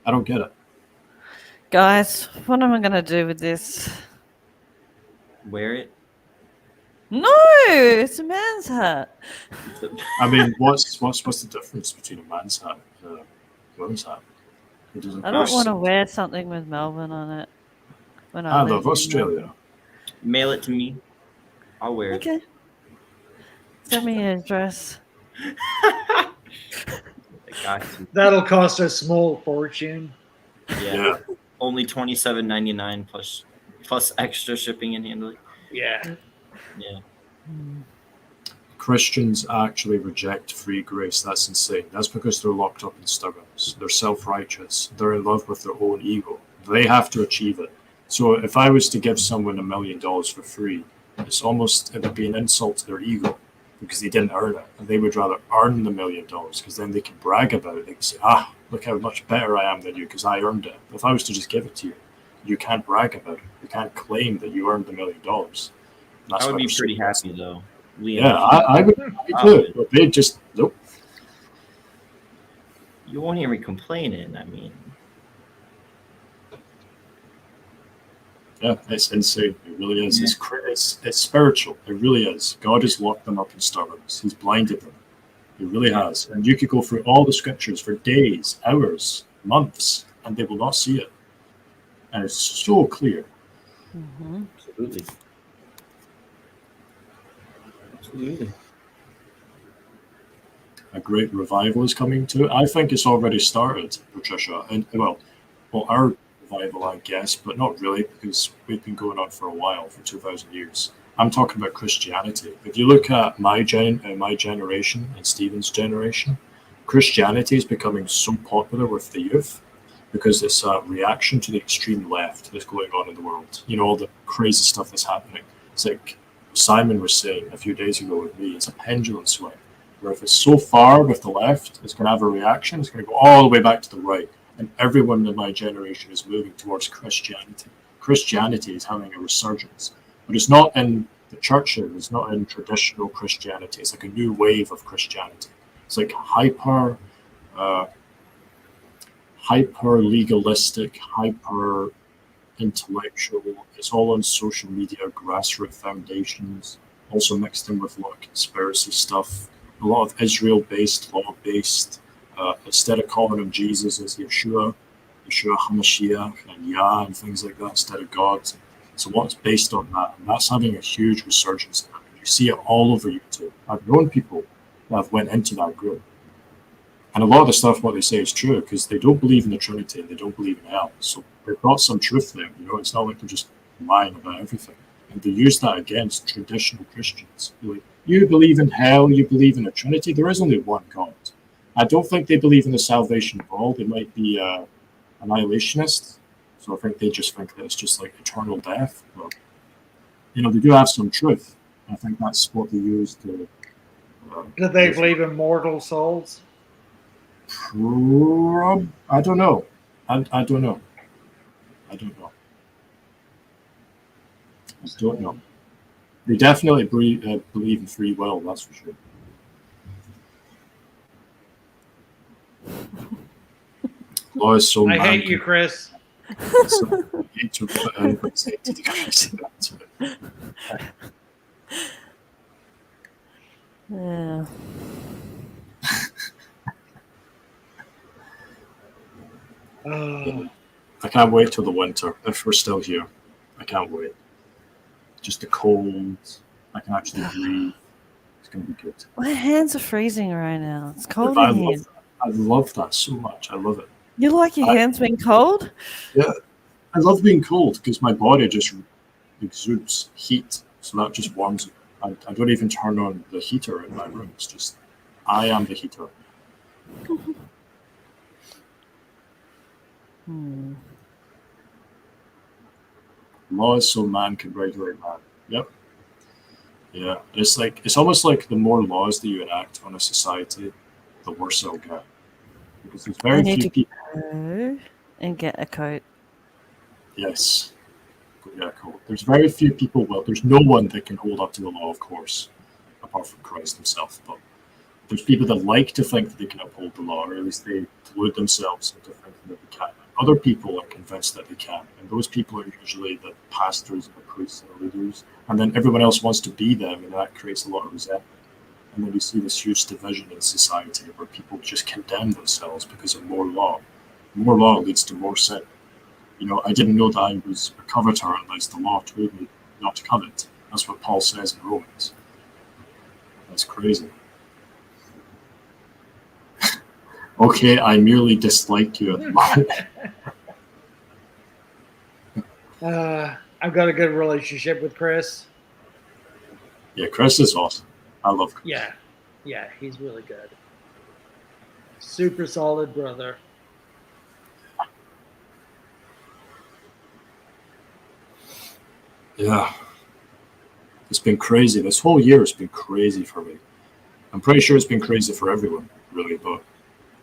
I don't get it. Guys, what am I going to do with this? Wear it. No, it's a man's hat. I mean, what's the difference between a man's hat and a woman's hat? It doesn't. I don't want to wear something with Melbourne on it. When I live love in Australia. Mail it to me. I'll wear Melbourne. it. Okay. Send me your address. I got you. That'll cost a small fortune. Yeah. Yeah. Only $27.99 plus extra shipping and handling. Yeah. Yeah. Christians actually reject free grace. That's insane. That's because they're locked up in stubbornness. They're self-righteous. They're in love with their own ego. They have to achieve it. So if I was to give someone $1 million for free, it would be an insult to their ego because they didn't earn it. And they would rather earn the $1 million because then they can brag about it. They can say, look how much better I am than you because I earned it. But if I was to just give it to you, you can't brag about it. You can't claim that you earned the $1 million. I would be pretty happy though. Liam, Yeah, I would be too. But they just, nope. You won't hear me complaining. I mean, Yeah, it's insane. It really is. It's spiritual. It really is. God has locked them up in stubbornness. He's blinded them. He really has. And you could go through all the scriptures for days, hours, months, and they will not see it. And it's so clear. Mm-hmm. absolutely. Absolutely. A great revival is coming to it. I think it's already started, Patricia. And well, our revival, I guess, but not really because we've been going on for a while, for 2,000 years. I'm talking about Christianity. If you look at my generation and Stephen's generation, Christianity is becoming so popular with the youth because it's a reaction to the extreme left that's going on in the world. You know, all the crazy stuff that's happening. It's like Simon was saying a few days ago with me, it's a pendulum swing, where if it's so far with the left, it's going to have a reaction, it's going to go all the way back to the right. And everyone in my generation is moving towards Christianity. Christianity is having a resurgence, but it's not in the churches, it's not in traditional Christianity. It's like a new wave of Christianity. It's like hyper legalistic, hyper intellectual. It's all on social media, grassroots foundations, also mixed in with a lot of conspiracy stuff, a lot of Israel-based, law-based. Instead of calling him Jesus as Yeshua HaMashiach and Yah and things like that instead of God. So what's based on that? And that's having a huge resurgence. You see it all over YouTube. I've known people that have went into that group. And a lot of the stuff, what they say is true because they don't believe in the Trinity and they don't believe in hell. So they've got some truth there. You know, it's not like they're just lying about everything. And they use that against traditional Christians. Like, you believe in hell, you believe in a Trinity. There is only one God. I don't think they believe in the salvation of all. They might be annihilationists. So I think they just think that it's just like eternal death. But, you know, they do have some truth. I think that's what they use to... Do they believe in mortal souls? I don't know. I don't know. I don't know. I don't know. They definitely believe in free will, that's for sure. Law is so I hate you, Chris. So, I hate to put anybody's safety to it. Yeah. I can't wait till the winter. If we're still here, I can't wait. Just the cold. I can actually breathe. It's going to be good. My hands are freezing right now. It's cold I in here. love that. I love that so much. I love it. You like your hands being cold? Yeah. I love being cold because my body just exudes heat. So that just warms it. I don't even turn on the heater in my room. It's just, I am the heater. Law is so man can regulate man. Yep. Yeah. It's like, it's almost like the more laws that you enact on a society, the worse it'll get. Because there's very few people. Go and get a coat. Yes. Yeah, cool. There's very few people, well, there's no one that can hold up to the law, of course, apart from Christ himself. But there's people that like to think that they can uphold the law, or at least they delude themselves into thinking that they can. Other people are convinced that they can, and those people are usually the pastors and the priests and the leaders, and then everyone else wants to be them, and that creates a lot of resentment. And then you see this huge division in society where people just condemn themselves because of more law. More law leads to more sin. You know, I didn't know that I was a coveter unless the law told me not to covet. That's what Paul says in Romans. That's crazy. Okay, I merely dislike you at the moment. I've got a good relationship with Chris. Yeah, Chris is awesome. I love Chris. Yeah, he's really good. Super solid brother. Yeah. It's been crazy. This whole year has been crazy for me. I'm pretty sure it's been crazy for everyone, really, but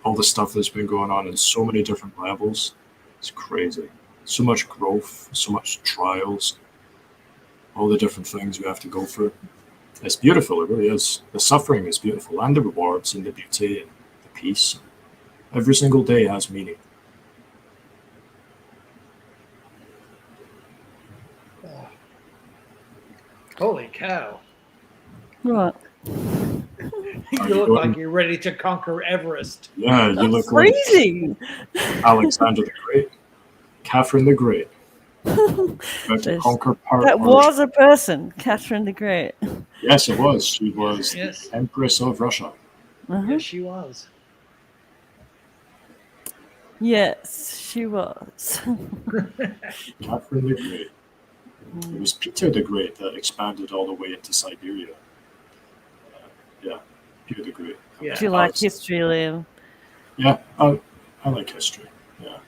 all the stuff that's been going on in so many different levels, it's crazy. So much growth, so much trials, all the different things we have to go through. It's beautiful, it really is. The suffering is beautiful, and the rewards, and the beauty, and the peace. Every single day has meaning. Holy cow. What? You look like you're ready to conquer Everest. Yeah, you look freezing. Like Alexander the Great, Catherine the Great. To conquer that was a person, Catherine the Great. Yes, it was. She was the Empress of Russia. Yes, she was. Yes, she was. Catherine the Great. It was Peter the Great that expanded all the way into Siberia. Yeah, Peter the Great. Yeah. Do you like history, Liam? Yeah, I like history. Yeah.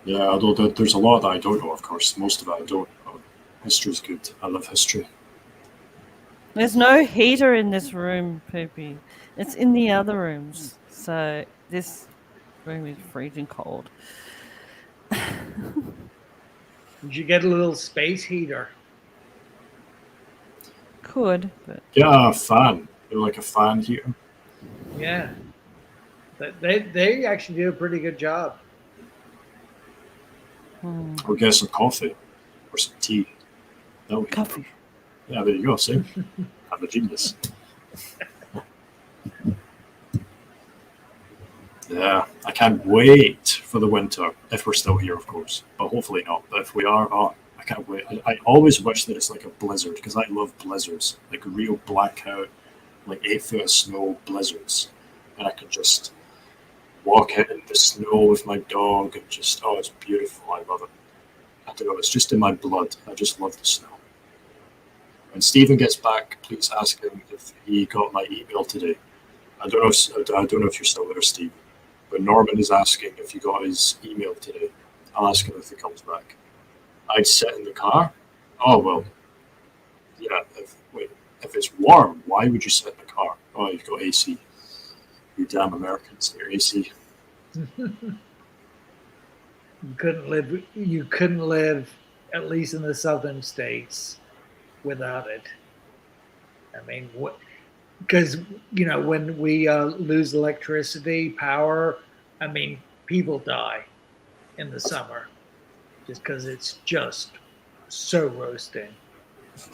Yeah, although there's a lot that I don't know, of course. Most of it I don't know. History's good. I love history. There's no heater in this room, Poopy. It's in the other rooms. So this room is freezing cold. Did you get a little space heater? Could, but Yeah, a fan. They're like a fan heater. Yeah. They actually do a pretty good job. Or get some coffee or some tea. That would be coffee. Yeah, there you go. See, I'm a genius. Yeah, I can't wait for the winter if we're still here, of course. But hopefully not. But if we are, I can't wait. I always wish that it's like a blizzard because I love blizzards, like real blackout, like 8 foot of snow blizzards, and I can just walk out in the snow with my dog and just it's beautiful. I love it. I don't know. It's just in my blood. I just love the snow. When Stephen gets back, please ask him if he got my email today. I don't know if you're still there, Steve. But Norman is asking if you got his email today. I'll ask him if he comes back. I'd sit in the car. Oh well. Yeah. If it's warm, why would you sit in the car? Oh, you've got AC. You damn Americans, your AC. You couldn't live at least in the southern states without it. I mean, because when we lose electricity, power, I mean, people die in the summer just because it's just so roasting.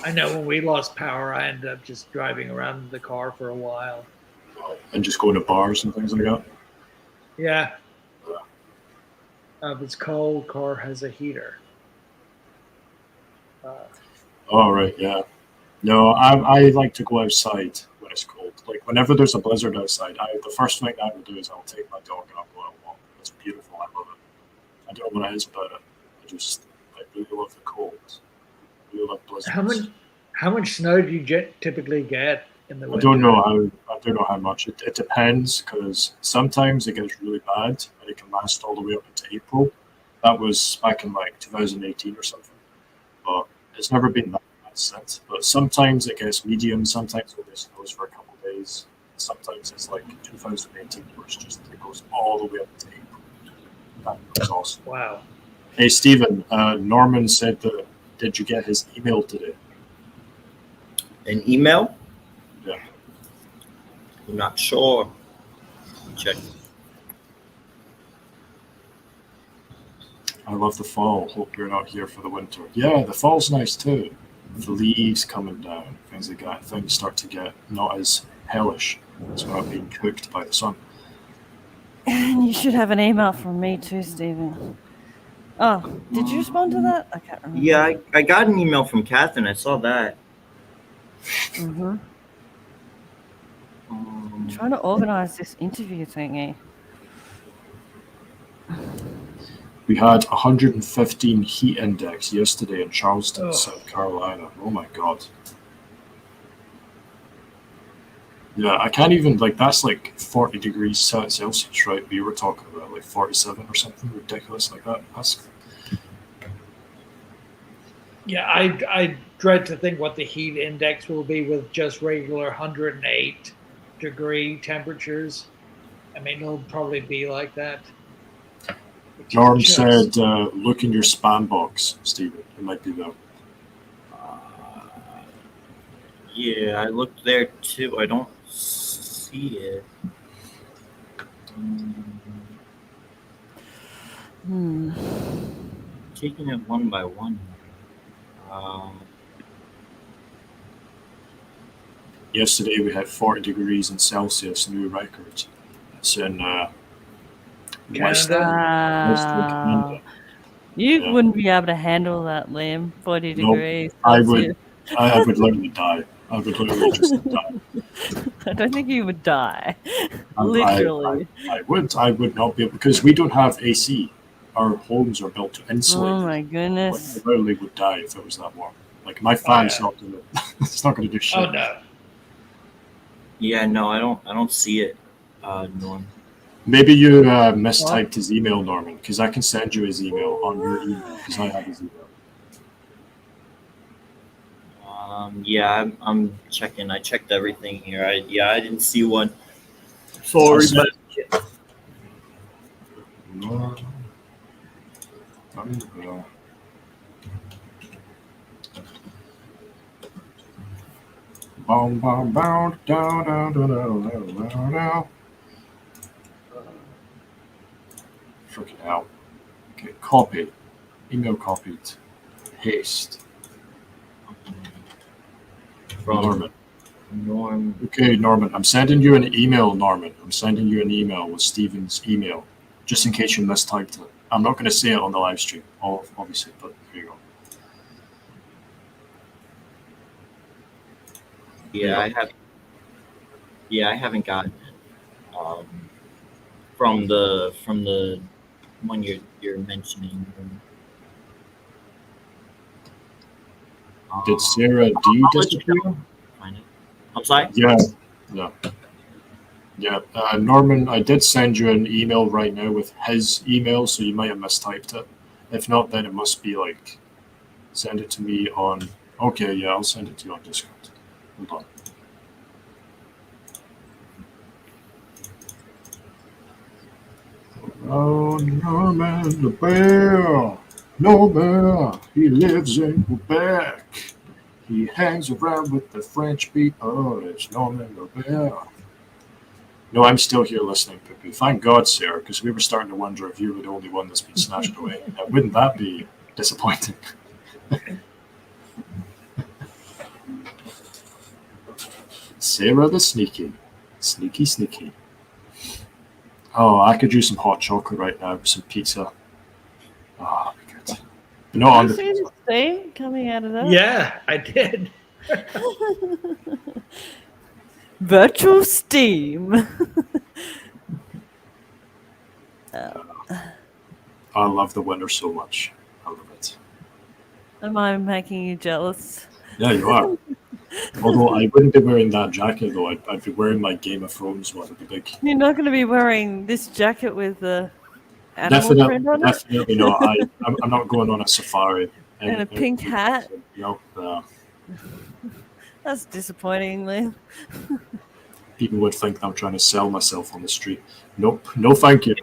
I know when we lost power, I ended up just driving around in the car for a while. And just going to bars and things like that? Yeah. If it's cold, car has a heater. All right, yeah. No, I like to go outside when it's cold. Like whenever there's a blizzard outside, the first thing I will do is I'll take my dog and I'll go out and walk. It's beautiful. I love it. I don't know what it is about it. I really love the cold. I really love blizzards. How much snow do you typically get in the winter? I don't know how much. It depends because sometimes it gets really bad and it can last all the way up into April. That was back in like 2018 or something. But it's never been that bad since. But sometimes it gets medium. Sometimes it just snows for a couple of days. Sometimes it's like 2018 where it goes all the way up to April. That was awesome. Wow. Hey Stephen, Norman said that. Did you get his email today? An email? Yeah. I'm not sure. Check. I love the fall. Hope you're not here for the winter. Yeah, the fall's nice too. The leaves coming down, things like that. Things start to get not as hellish. It's not being cooked by the sun. And you should have an email from me too, Stephen. Oh, did you respond to that? I can't remember. Yeah, I got an email from Catherine. I saw that. Mm-hmm. I'm trying to organize this interview thingy. We had 115 heat index yesterday in Charleston, South Carolina. Oh my God. Yeah, I can't even, that's like 40 degrees Celsius, right? We were talking about like 47 or something ridiculous like that. Yeah, I dread to think what the heat index will be with just regular 108 degree temperatures. I mean, it'll probably be like that. Norm said, look in your spam box, Stephen. It might be there. Yeah, I looked there too. I don't see it. Taking it one by one. Yesterday we had 40 degrees in Celsius, new record. It's in Canada. You wouldn't be able to handle that, Liam. 40 degrees. I would literally die. I would literally just die. I don't think you would die. Literally. I would not be able, because we don't have AC. our homes are built to insulate. Oh my goodness. I literally would die if it was that warm. Like my fan's not gonna, it's not gonna do shit. Oh no. Yeah, no, I don't see it, Norm. Maybe you mistyped his email, Norman, because I can send you his email on your email because I have his email. Yeah, I'm checking. I checked everything here. I didn't see one. Sorry, but No. Boom, boom, boom, down, down, down, down, down, down, down. Freaking hell. Okay, copy. Email copied. Paste. from Norman. Norm. Okay, Norman. I'm sending you an email, Norman. I'm sending you an email with Steven's email, just in case you mistyped it. I'm not going to say it on the live stream, obviously, but there you go. Yeah, I have. Yeah, I haven't gotten it. From the one you're mentioning. Did Sarah D I'll let you disappear? know. Find it. I'm sorry. Yeah. Norman, I did send you an email right now with his email, so you might have mistyped it. If not, then it must be like, send it to me on. Okay, yeah, I'll send it to you on Discord. Hold on. Oh, Norman the bear. Norman, he lives in Quebec. He hangs around with the French people. It's Norman the bear. No, I'm still here listening, Pippi. Thank God, Sarah, because we were starting to wonder if you were the only one that's been snatched away. Now, wouldn't that be disappointing? Sarah the sneaky. Sneaky, sneaky. Oh, I could use some hot chocolate right now with some pizza. Oh, that'd be good. But not on Did the you see pizza. the steam coming out of that? Yeah, I did. Virtual steam. I love the winter so much. I love it. Am I making you jealous? Yeah, you are. Although I wouldn't be wearing that jacket, though. I'd be wearing my Game of Thrones one, the big. You're not going to be wearing this jacket with the animal print on it? Definitely not. I'm not going on a safari. And a pink hat? No, That's disappointing, Lynn. people would think I'm trying to sell myself on the street. Nope. No, thank you.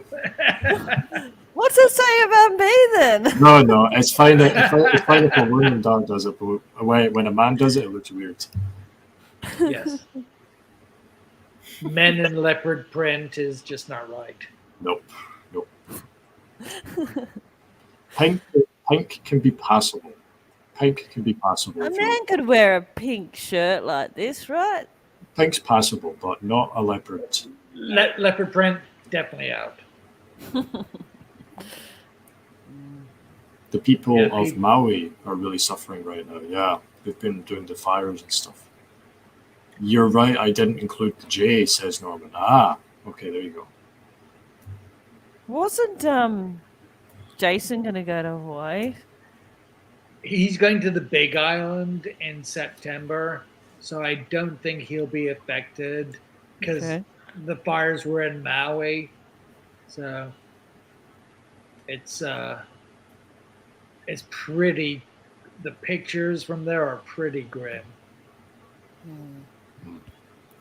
What's it say about me then? No. It's fine. It's fine if a woman dog does it, but when a man does it, it looks weird. Yes. Men in leopard print is just not right. Nope. Pink can be passable. Pink can be passable. A man could wear a pink shirt like this, right? Pink's passable, but not a leopard. Leopard print, definitely out. The people Yeah, of Maui are really suffering right now. Yeah, they've been doing the fires and stuff. You're right, I didn't include the J, says Norman. Ah, okay, there you go. Wasn't Jason going to go to Hawaii? He's going to the Big Island in September, so I don't think he'll be affected because the fires were in Maui. So it's pretty. The pictures from there are pretty grim.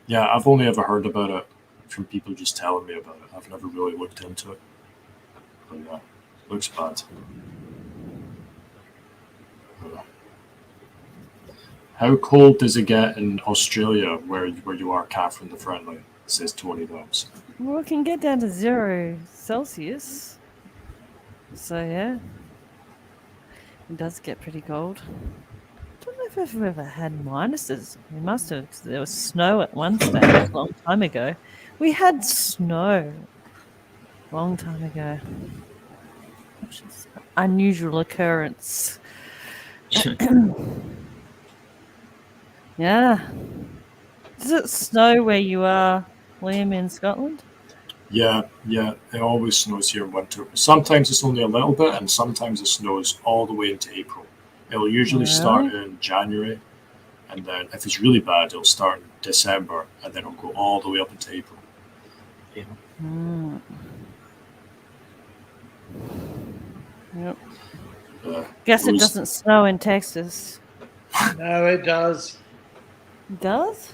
Yeah, I've only ever heard about it from people just telling me about it. I've never really looked into it. But yeah, it looks bad. How cold does it get in Australia where you are, Catherine the Friendly? Says Tony Dobbs. Well, it can get down to 0 Celsius. So, yeah. It does get pretty cold. I don't know if I've ever had minuses. We must have, because there was snow at one stage a long time ago. We had snow a long time ago. Which is an unusual occurrence. Yeah. Does it snow where you are, Liam, in Scotland? Yeah, it always snows here in winter. Sometimes it's only a little bit, and sometimes it snows all the way into April. It'll usually start Really? in January, and then if it's really bad, it'll start in December, and then it'll go all the way up into April. Mm. Yep. Guess it was- doesn't snow in Texas. No, it does. It does?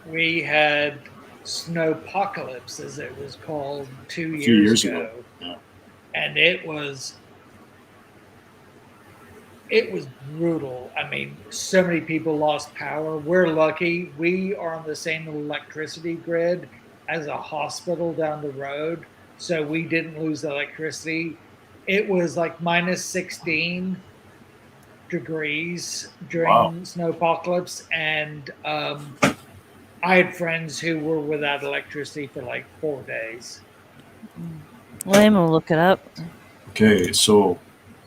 We had snowpocalypse, as it was called, 2 A few years years ago, ago, yeah. and it was brutal. I mean, so many people lost power. We're lucky. We are on the same electricity grid as a hospital down the road, so we didn't lose electricity. It was like minus 16 degrees Wow. during snowpocalypse, and I had friends who were without electricity for like 4 days. Liam will look it up. Okay, so,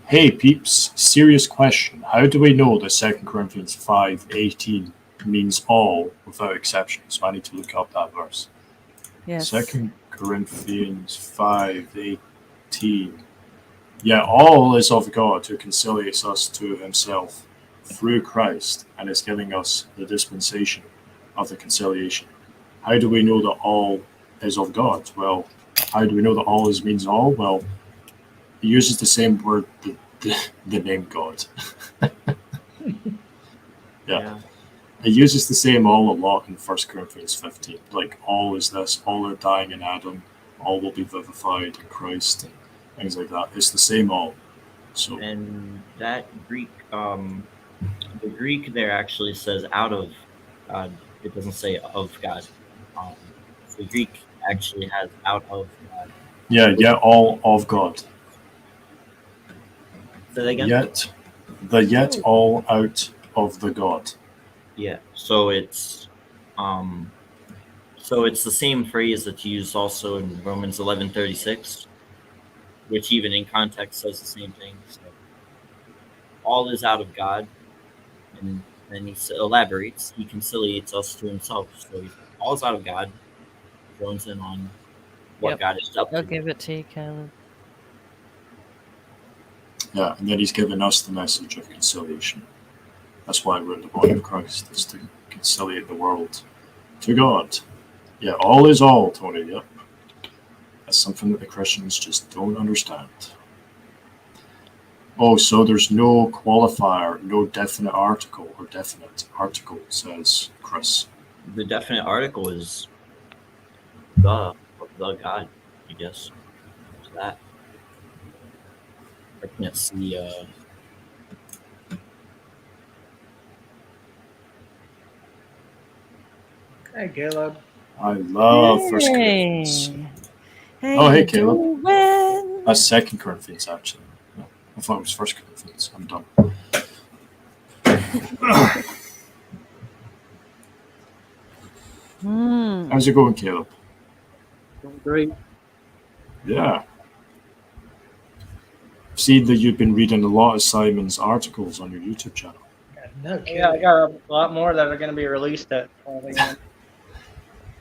hey peeps, serious question. How do we know that 2 Corinthians 5:18 means all without exception? So I need to look up that verse. Yes. 2 Corinthians 5:18. Yeah, all is of God who conciliates us to himself through Christ and is giving us the dispensation of the conciliation. How do we know that all is of God? Well, how do we know that all is means all? Well, he uses the same word, the name God. Yeah. He uses the same all a lot in 1 Corinthians 15. Like, all is this, all are dying in Adam, all will be vivified in Christ, and things like that. It's the same all. So, And that Greek, the Greek there actually says out of God. It doesn't say of God. The Greek actually has out of God. yeah, all of God. Say that again? Yet all out of the God. Yeah. So it's the same phrase that's used also in Romans 11:36, which even in context says the same thing. So all is out of God, and then he elaborates. He conciliates us to himself. So all is out of God. Joins in on what Yep. God is up I'll to. give it to you, Caleb. Yeah, and then he's given us the message of conciliation. That's why we're in the body of Christ, is to conciliate the world to God. Yeah, all is all, Tony. Yep. That's something that the Christians just don't understand. Oh, so there's no qualifier, no definite article or definite article, says Chris. The definite article is the God, I guess. There's that. I can't see. Hey, Caleb. I love First Corinthians. Hey, Oh, hey, you Caleb. doing? That's 2 Corinthians, actually. I thought it was 1 Corinthians. I'm done. How's it going, Caleb? Great. Yeah. See that you've been reading a lot of Simon's articles on your YouTube channel. No kidding. Yeah, I got a lot more that are going to be released at.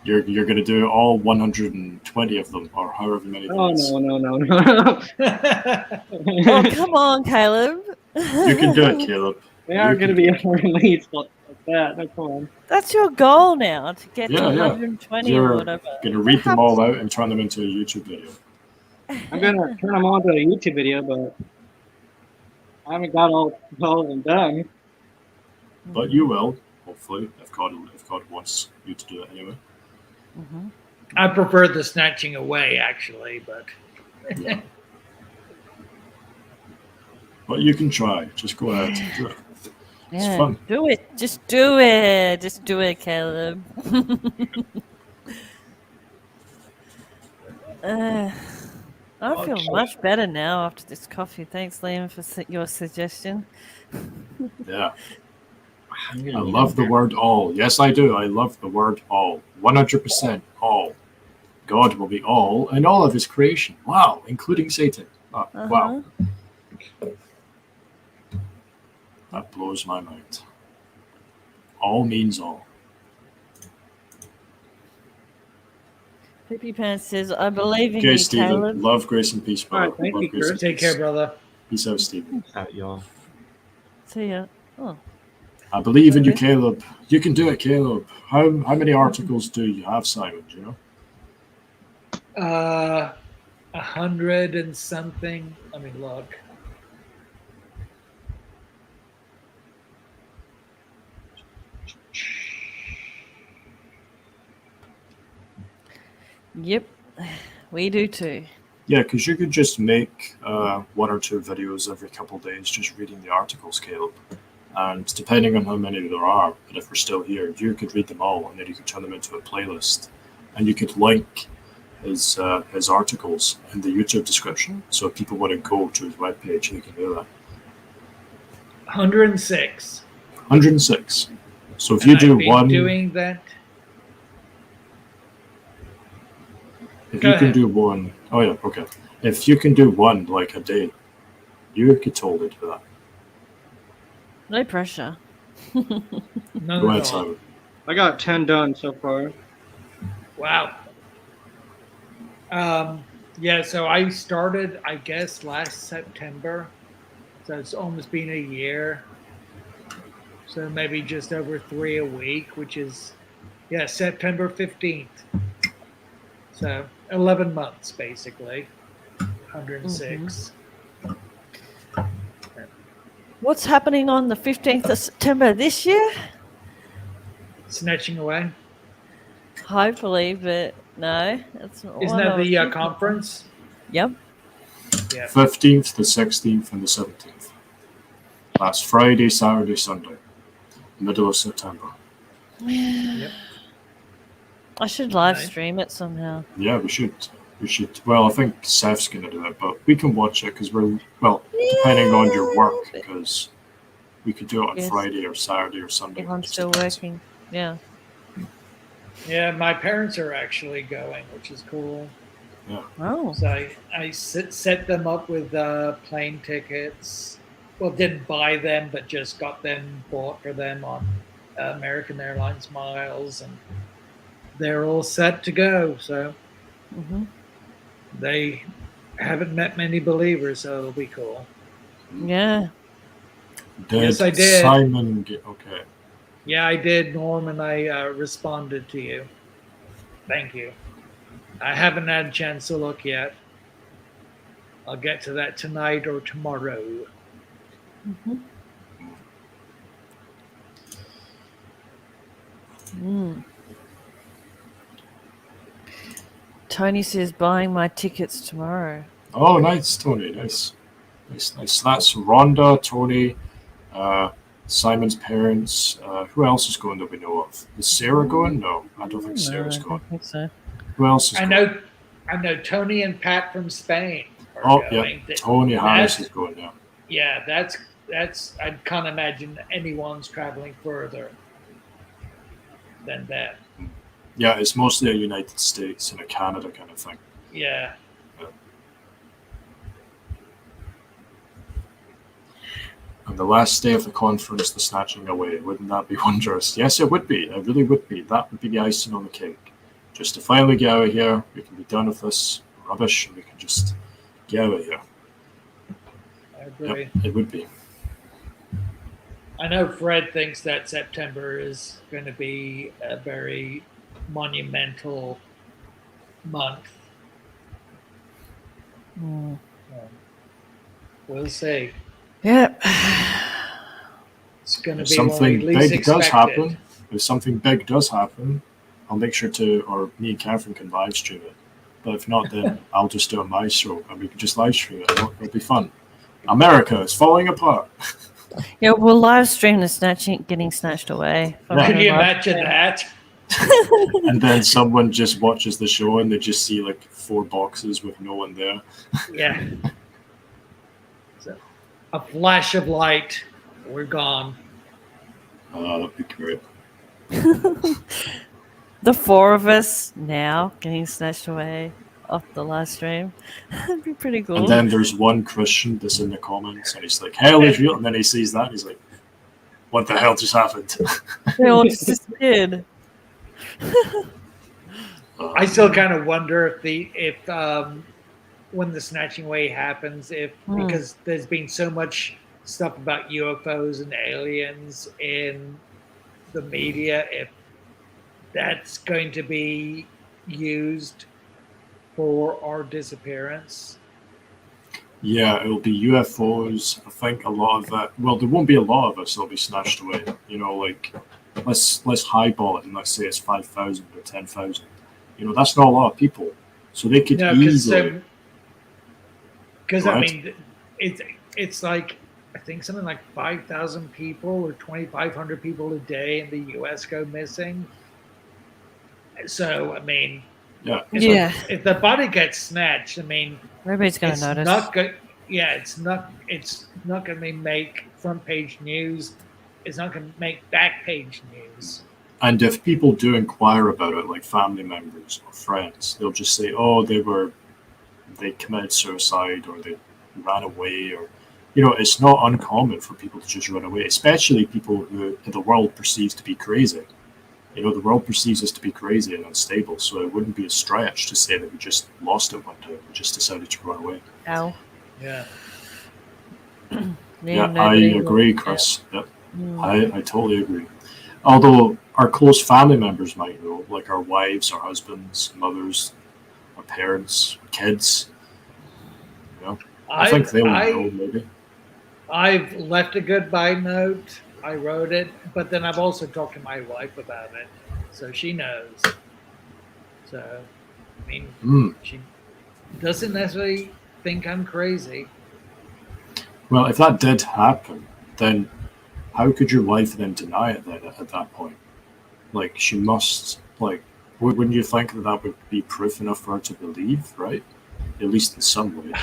You're going to do all 120 of them, or however many. Oh days. no! Oh, come on, Caleb. You can do it, Caleb. They aren't going to be released like that. That's fine. That's your goal now, to get to Yeah. 120 You're or whatever. going to read them all out and turn them into a YouTube video. I'm going to turn them on to a YouTube video, but I haven't got all of them done. But you will, hopefully, if God wants you to do it anyway. I prefer the snatching away, actually, but Yeah. But you can try. Just go ahead and do it. It's fun. Do it. Just do it. Just do it, Caleb. I feel much better now after this coffee. Thanks, Liam, for your suggestion. Yeah. I love the word all. Yes, I do. I love the word all. 100% all. God will be all in all of his creation. Wow, including Satan. Wow. That blows my mind. All means all. Hippie Pants says, I believe in Okay, you, Stephen. Caleb. Love, grace, and peace, brother. All right, thank Love, you, grace, Chris. and Take peace. care, brother. Peace out, Stephen. Out, y'all. See ya. Oh, I believe in you, Okay. Caleb. You can do it, Caleb. How many articles do you have, Simon? Do you know? 100 and something. Let me look. yep. We do too. Yeah, because you could just make one or two videos every couple of days just reading the articles, Caleb. And depending on how many there are, and if we're still here, you could read them all, and then you could turn them into a playlist. And you could link his articles in the YouTube description. So if people want to go to his webpage, they can do that. 106. 106. So if And you I've do been one, doing that. if Go you can ahead. do one, oh yeah, okay. If you can do one like a day, you could totally do that. No pressure. None Go ahead, at all. Simon. I got 10 done so far. Wow. Yeah, so I started, I guess, last September. So it's almost been a year. So maybe just over 3 a week, which is, yeah, September 15th. So 11 months, basically. 106. What's happening on the 15th of September this year? Snatching away. Hopefully, but no. That's not Isn't what I that was the thinking. conference? Yep. Yeah. 15th, the 16th, and the 17th. That's Friday, Saturday, Sunday. Middle of September. Yep. I should live Nice. stream it somehow. Yeah, we should. We should. Well, I think Seth's going to do it, but we can watch it because we're, well, depending on your work, because we could do it on Yes. Friday or Saturday or Sunday. If I'm It just still depends. working. Yeah. Yeah, my parents are actually going, which is cool. Oh. So I set them up with plane tickets. Well, didn't buy them, but just got them bought for them on American Airlines miles, and they're all set to go. So hmm they haven't met many believers, so it'll be cool. Yeah. Did Yes, I did. Simon get, okay. Yeah, I did, Norm, and I responded to you. Thank you. I haven't had a chance to look yet. I'll get to that tonight or tomorrow. Mm. Tony says buying my tickets tomorrow. Oh, nice, Tony. Nice. Nice, nice. That's Rhonda, Tony, Simon's parents. Who else is going that we know of? Is Sarah going? No, I don't think Sarah's I going. don't think so. Who else is I going? know Tony and Pat from Spain are Oh, going. yeah. Tony Harris That's- is going now. Yeah, that's I can't imagine anyone's traveling further than that. Yeah, it's mostly a United States and a Canada kind of thing. Yeah. And the last day of the conference, the snatching away. Wouldn't that be wondrous? Yes, it would be. It really would be. That would be the icing on the cake. Just to finally get out of here, we can be done with this rubbish, and we can just get out of here. I agree. Yep, it would be. I know Fred thinks that September is going to be a very monumental month. Mm. We'll see. Yep. It's going to If be when we something least big does expect it. happen, if something big does happen, I'll make sure to, or me and Catherine can live stream it. But if not, then I'll just do it on my show, and we can just live stream it. It'll be fun. America is falling apart. Yeah, we'll live stream the getting snatched away. Yeah. Can you imagine that? And then someone just watches the show and they just see like 4 boxes with no one there. Yeah. So, a flash of light, we're gone. Oh, that'd be great. The 4 of us now getting snatched away off the live stream. That'd be pretty cool. And then there's one Christian that's in the comments and he's like, hell is real. And then he sees that and he's like, what the hell just happened? They all just disappeared. I still kind of wonder if when the snatching away happens, if because there's been so much stuff about UFOs and aliens in the media, if that's going to be used for our disappearance. Yeah, it'll be UFOs. I think a lot of that. Well, there won't be a lot of us that'll be snatched away. You know, like let's highball it and let's say it's 5,000 or 10,000. You know, that's not a lot of people. So they could easily. Because I mean, it's like I think something like 5,000 people or 2,500 people a day in the U.S. go missing. So I mean, yeah, if the body gets snatched, I mean, everybody's going to notice. It's not going to make front page news. It's not going to make back page news. And if people do inquire about it, like family members or friends, they'll just say, "Oh, they committed suicide or they ran away," or you know, it's not uncommon for people to just run away, especially people who the world perceives to be crazy. You know, the world perceives us to be crazy and unstable, so it wouldn't be a stretch to say that we just lost it one day, we just decided to run away. Ow. Yeah. Yeah, I agree, Chris. Yeah. I totally agree. Although our close family members might know, like our wives, our husbands, mothers, our parents, kids. You know, I think they will know, maybe. I've left a goodbye note. I wrote it, but then I've also talked to my wife about it, so she knows. So, I mean, she doesn't necessarily think I'm crazy. Well, if that did happen, then how could your wife then deny it then at that point? Like, she must, like, wouldn't you think that that would be proof enough for her to believe, right? At least in some way.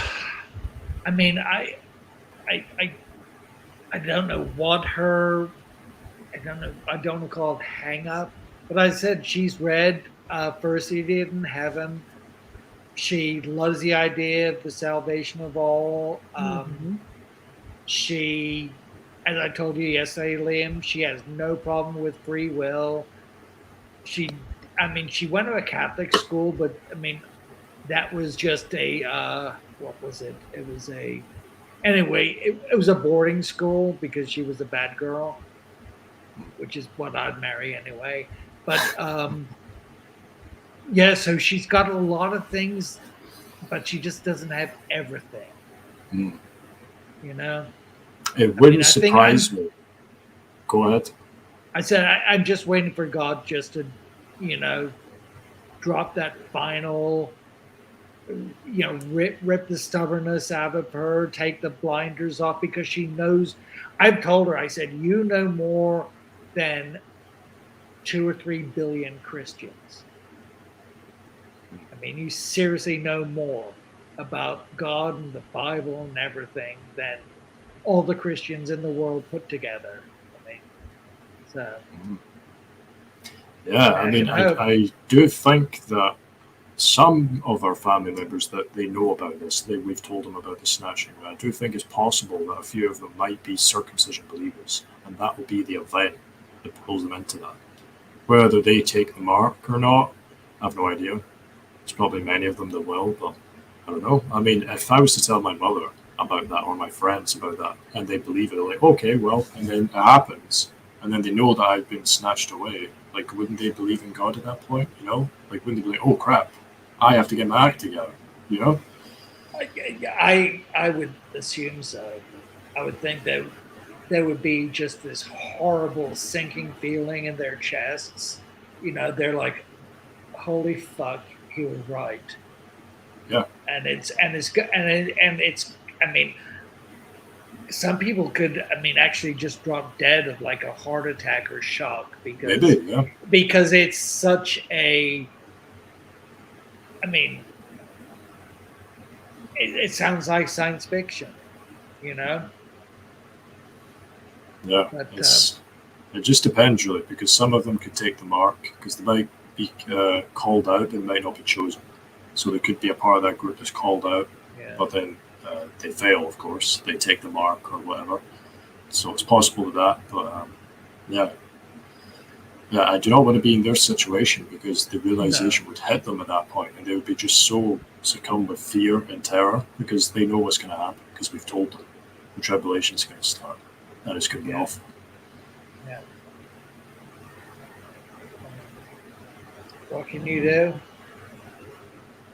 I mean, I don't know what her, I don't know called hang up, but I said she's read First Idiot in Heaven. She loves the idea of the salvation of all. She, as I told you yesterday, Liam, she has no problem with free will. She went to a Catholic school, but I mean, that was just a, what was it? It was a, anyway, it was a boarding school because she was a bad girl, which is what I'd marry anyway. But yeah, so she's got a lot of things, but she just doesn't have everything. You know? It wouldn't surprise me. Go ahead. I said, I'm just waiting for God just to, you know, drop that final, you know, rip the stubbornness out of her, take the blinders off, because she knows. I've told her, I said, you know more than 2 or 3 billion Christians. I mean, you seriously know more about God and the Bible and everything than all the Christians in the world put together. I mean, so. Yeah, I mean, I do think that some of our family members that they know about this, we've told them about the snatching. I do think it's possible that a few of them might be circumcision believers, and that will be the event that pulls them into that. Whether they take the mark or not, I have no idea. There's probably many of them that will, but I don't know. I mean, if I was to tell my mother about that or my friends about that, and they believe it, they're like, okay, well, and then it happens, and then they know that I've been snatched away. Like, wouldn't they believe in God at that point? You know, like, wouldn't they be like, oh crap, I have to get my act together? You know, I would assume so. I would think that there would be just this horrible sinking feeling in their chests. You know, they're like, holy fuck, he was right. Yeah. And it's I mean, some people could, I mean, actually just drop dead of like a heart attack or shock because maybe, yeah. Because it's such a, I mean, it sounds like science fiction, you know? Yeah, but, it just depends really, because some of them could take the mark because they might be called out and might not be chosen. So they could be a part of that group that's called out, but then they fail, of course. They take the mark or whatever. So it's possible with that, but yeah. Yeah, I do not want to be in their situation because the realization would hit them at that point, and they would be just so succumb with fear and terror because they know what's going to happen because we've told them the tribulation is going to start, and it's going to be awful. Yeah. What can you do?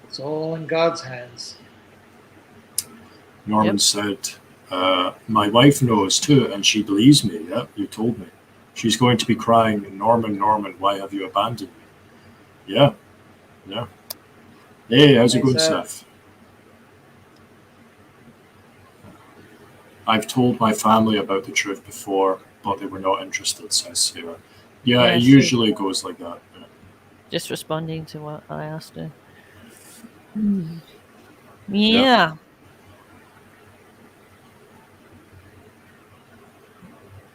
It's all in God's hands. Norman said, "My wife knows too, and she believes me. Yeah, you told me. She's going to be crying, Norman, Norman, why have you abandoned me?" Yeah, yeah. Hey, how's it going, Seth? I've told my family about the truth before, but they were not interested, says Sarah. Yeah, it usually goes like that. Yeah. Just responding to what I asked her. Yeah.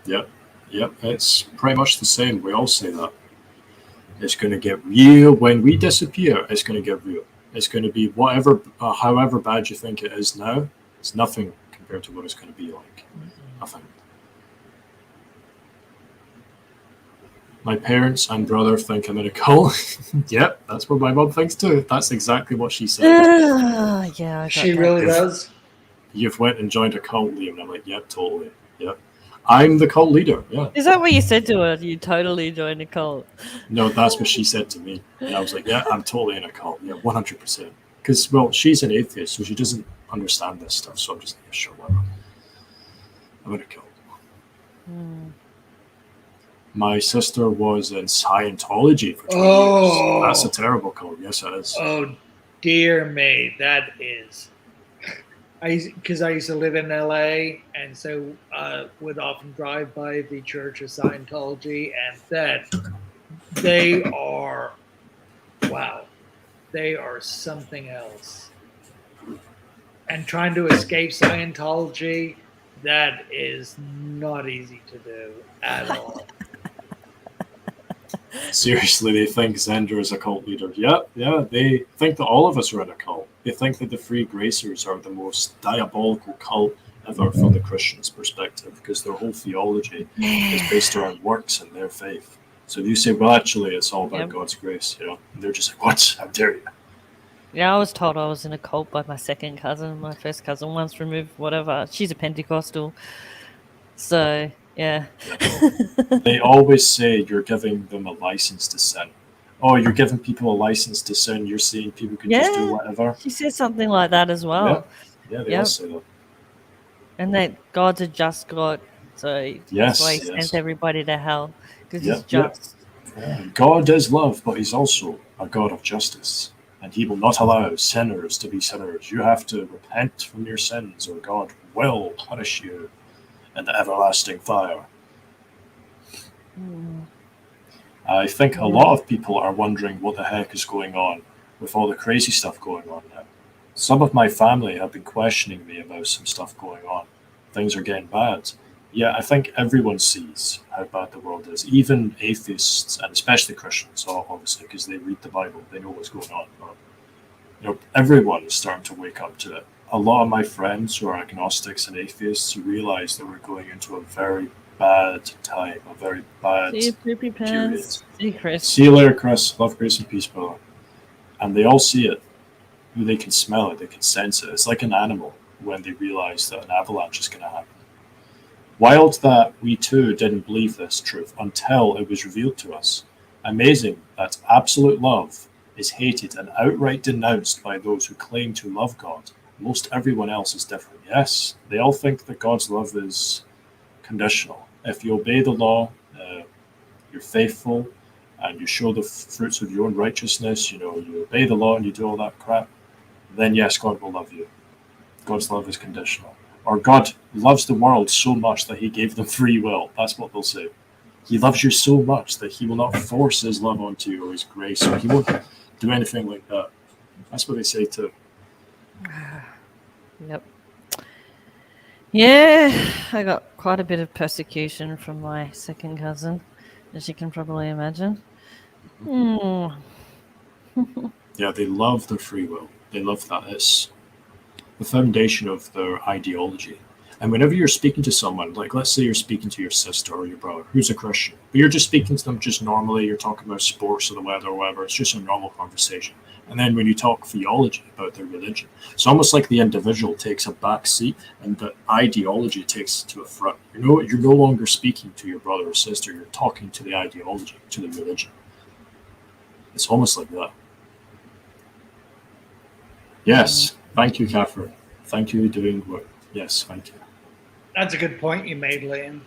Yep, yep. It's pretty much the same. We all say that. It's going to get real when we disappear. It's going to get real. It's going to be whatever, however bad you think it is now. It's nothing compared to what it's going to be like. Nothing. My parents and brother think I'm in a cult. Yep, that's what my mom thinks too. That's exactly what she said. Yeah, I got She that. really does. You've went and joined a cult, Liam. And I'm like, yep, totally. Yep. I'm the cult leader. Yeah. Is that what you said to her? You totally joined a cult. No, that's what she said to me. And I was like, yeah, I'm totally in a cult. Yeah, 100%. Because, well, she's an atheist, so she doesn't understand this stuff. So I'm just like, yeah, sure, whatever. I'm in a cult. My sister was in Scientology for 20 years. That's a terrible cult. Yes, it is. Oh, dear me. That is. Because I used to live in LA, and so would often drive by the Church of Scientology, and that they are, wow, they are something else. And trying to escape Scientology, that is not easy to do at all. Seriously, they think Xander is a cult leader. Yeah, they think that all of us are in a cult. They think that the Free Gracers are the most diabolical cult ever from the Christians' perspective because their whole theology is based around works and their faith. So you say, well, actually, it's all about God's grace, and they're just like, what? How dare you? Yeah, I was told I was in a cult by my second cousin. My first cousin once removed whatever. She's a Pentecostal. So, yeah. They always say you're giving them a license to sin. Oh, you're giving people a license to sin. You're saying people can just do whatever. She said something like that as well. Yeah, they all say that. And that God's a just God. So that's why he sends everybody to hell. Because he's just. Yeah. God is love, but he's also a God of justice. And he will not allow sinners to be sinners. You have to repent from your sins, or God will punish you in the everlasting fire. I think a lot of people are wondering what the heck is going on with all the crazy stuff going on now. Some of my family have been questioning me about some stuff going on. Things are getting bad. Yeah, I think everyone sees how bad the world is, even atheists and especially Christians, obviously, because they read the Bible, they know what's going on. But, everyone is starting to wake up to it. A lot of my friends who are agnostics and atheists realize that we're going into a very bad time, a very bad period. See Chris. See you later, Chris. Love, grace, and peace, brother. And they all see it. They can smell it. They can sense it. It's like an animal when they realize that an avalanche is going to happen. Wild that we too didn't believe this truth until it was revealed to us. Amazing that absolute love is hated and outright denounced by those who claim to love God. Most everyone else is different. Yes, they all think that God's love is conditional. If you obey the law, you're faithful, and you show the fruits of your own righteousness, you obey the law and you do all that crap, then yes, God will love you. God's love is conditional. Or God loves the world so much that he gave them free will. That's what they'll say. He loves you so much that he will not force his love onto you or his grace, or he won't do anything like that. That's what they say too. Yep. Yeah, I got quite a bit of persecution from my second cousin, as you can probably imagine. Yeah, they love their free will. They love that. It's the foundation of their ideology. And whenever you're speaking to someone, like let's say you're speaking to your sister or your brother who's a Christian, but you're just speaking to them just normally, you're talking about sports or the weather or whatever, it's just a normal conversation. And then when you talk theology about their religion, it's almost like the individual takes a back seat and the ideology takes to a front. You're no longer speaking to your brother or sister, you're talking to the ideology, to the religion. It's almost like that. Yes, thank you, Catherine. Thank you for doing work. Yes, thank you. That's a good point you made, Liam.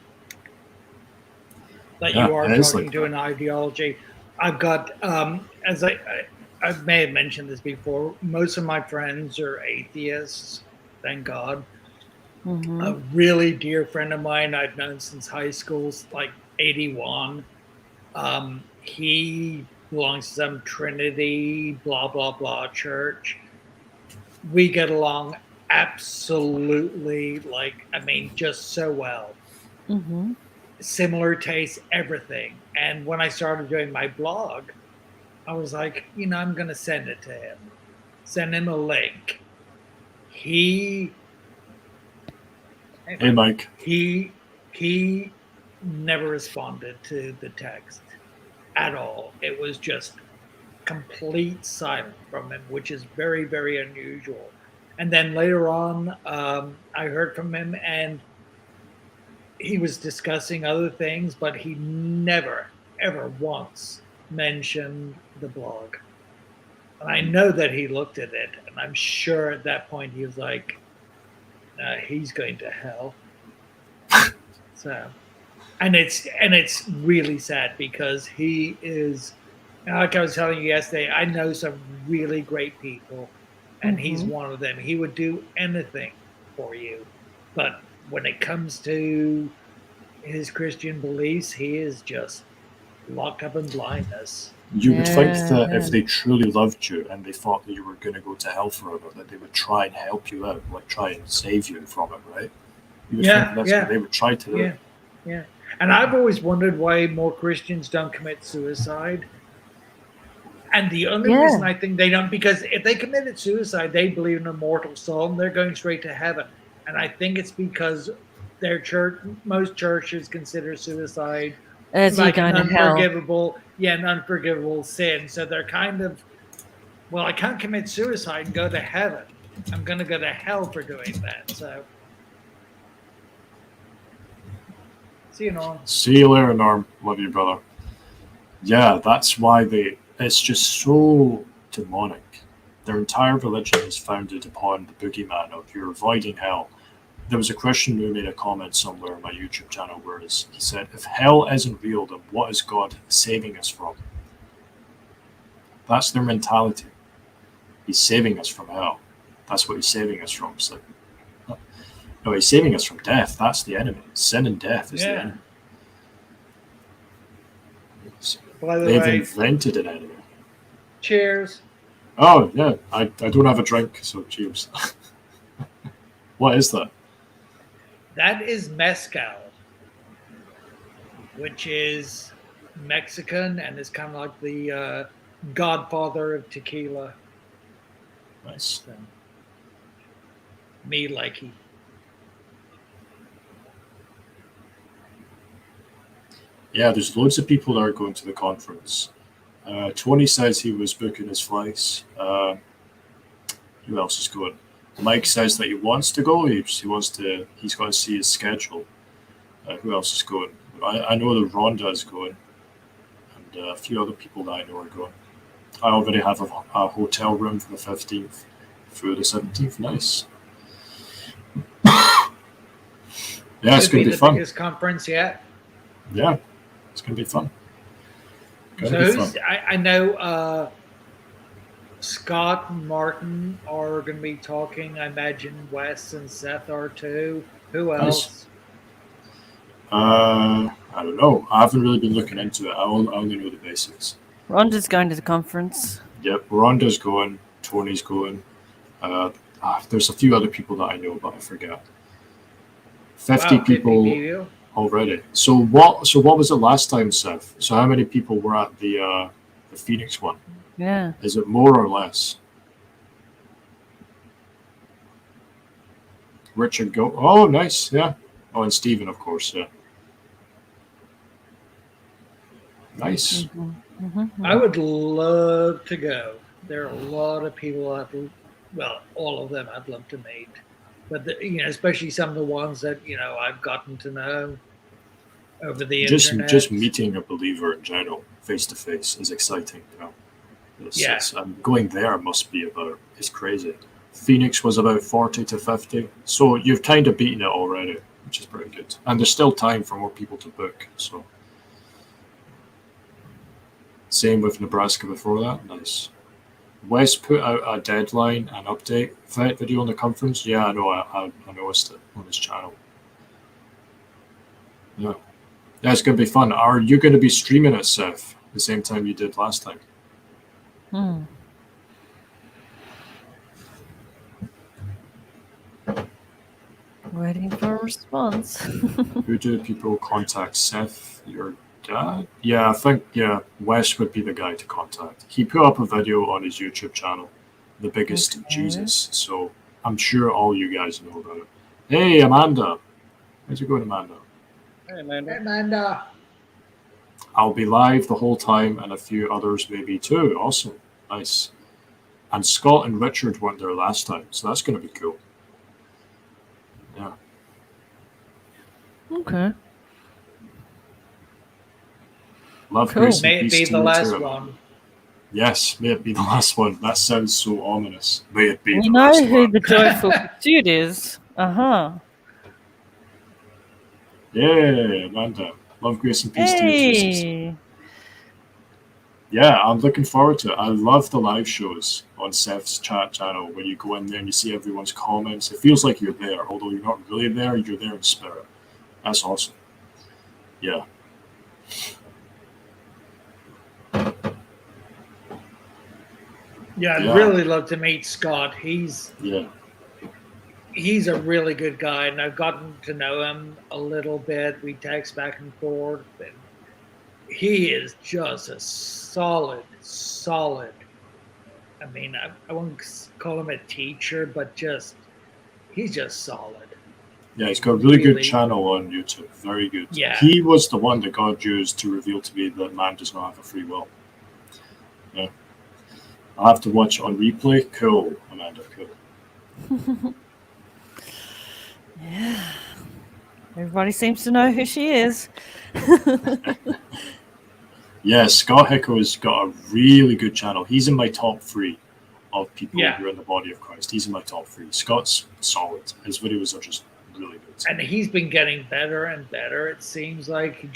That Yeah, you are it is talking like to that. an ideology. I've got, as I may have mentioned this before, most of my friends are atheists, thank God. Mm-hmm. A really dear friend of mine I've known since high school, like 81. He belongs to some Trinity, blah, blah, blah church. We get along absolutely, just so well. Mm-hmm. Similar tastes, everything. And when I started doing my blog, I was like, I'm going to send it to him, send him a link. He Hey, Mike. he never responded to the text at all. It was just complete silence from him, which is very, very unusual. And then later on, I heard from him, and he was discussing other things, but he never, ever once mentioned the blog. And I know that he looked at it, and I'm sure at that point he was like, he's going to hell. So, and it's really sad because he is, like I was telling you yesterday, I know some really great people, and he's one of them. He would do anything for you, but when it comes to his Christian beliefs, he is just locked up in blindness. You would think that Yeah. if they truly loved you and they thought that you were going to go to hell forever, that they would try and help you out, like try and save you from it, right? You would think that's what they would try to do. Yeah. And I've always wondered why more Christians don't commit suicide. And the only reason I think they don't, because if they committed suicide, they believe in an immortal soul and they're going straight to heaven. And I think it's because their church, most churches consider suicide As like you're an going to hell. unforgivable sin. So they're kind of, well, I can't commit suicide and go to heaven. I'm going to go to hell for doing that. So, see you, Norm. See you later, Norm. Love you, brother. Yeah, that's why it's just so demonic. Their entire religion is founded upon the boogeyman of you're avoiding hell. There was a Christian who made a comment somewhere on my YouTube channel where he said, if hell isn't real, then what is God saving us from? That's their mentality. He's saving us from hell. That's what he's saving us from. It's like, no, he's saving us from death. That's the enemy. Sin and death is the enemy. By the They've way, invented an enemy. Cheers. Oh, yeah. I don't have a drink, so cheers. What is that? That is mezcal, which is Mexican and is kind of like the godfather of tequila. Nice. So, me likey. Yeah, there's loads of people that are going to the conference. Tony says he was booking his flights. Who else is going? Mike says that he wants to go. He's got to see his schedule. Who else is going? I know that Rhonda is going, and a few other people that I know are going. I already have a hotel room for the 15th through the 17th. Nice. Yeah, it's going to be fun. Biggest conference yet. Yeah, it's going to be fun. I know Scott and Martin are going to be talking. I imagine Wes and Seth are too. Who else? I don't know. I haven't really been looking into it. I only know the basics. Rhonda's going to the conference. Yep, Rhonda's going. Tony's going. There's a few other people that I know, but I forget. 50 people already. So what was it last time, Seth? So how many people were at the Phoenix one? Yeah. Is it more or less? Richard Go. Oh, nice. Yeah. Oh, and Stephen, of course. Yeah. Nice. I would love to go. There are a lot of people well, all of them I'd love to meet, but especially some of the ones that I've gotten to know over the internet. Just meeting a believer in general, face to face, is exciting. Going there must be it's crazy. Phoenix was about 40 to 50, so you've kind of beaten it already, which is pretty good. And there's still time for more people to book. So same with Nebraska before that. Nice. Wes put out a deadline and update vet video on the conference. Yeah, I know. I noticed it on his channel. Yeah. Yeah, it's going to be fun. Are you going to be streaming it, Seth, the same time you did last time? Waiting for a response. Who do people contact? Seth, your dad? Yeah, I think, Wes would be the guy to contact. He put up a video on his YouTube channel, The Biggest Jesus, so I'm sure all you guys know about it. Hey, Amanda. How's it going, Amanda? Hey, Amanda. Hey, Amanda. I'll be live the whole time, and a few others maybe too. Awesome. Nice. And Scott and Richard weren't there last time, so that's going to be cool. Yeah. Okay. Love, Cool. grace, and May it peace be to the you last too. one. Yes, may it be the last one. That sounds so ominous. May it be We the know last who one. the joyful pursuit is. Yeah, Amanda. Love, grace, and peace to you, Jesus. Hey. Yeah, I'm looking forward to it. I love the live shows on Seth's chat channel when you go in there and you see everyone's comments. It feels like you're there, although you're not really there. You're there in spirit. That's awesome. Yeah. Yeah, I'd Yeah. really love to meet Scott. He's Yeah. a really good guy, and I've gotten to know him a little bit. We text back and forth, and he is just a solid. I mean, I won't call him a teacher, but he's just solid. Yeah, he's got a really good Really? channel on YouTube. Very good. Yeah. He was the one that God used to reveal to me that man does not have a free will. Yeah. I'll have to watch it on replay. Cool, Amanda. Cool. Yeah. Everybody seems to know who she is. Yeah, Scott Hicko's got a really good channel. He's in my top 3 of people Yeah. who are in the body of Christ. He's in my top 3. Scott's solid. His videos are just really good. And he's been getting better and better. It seems like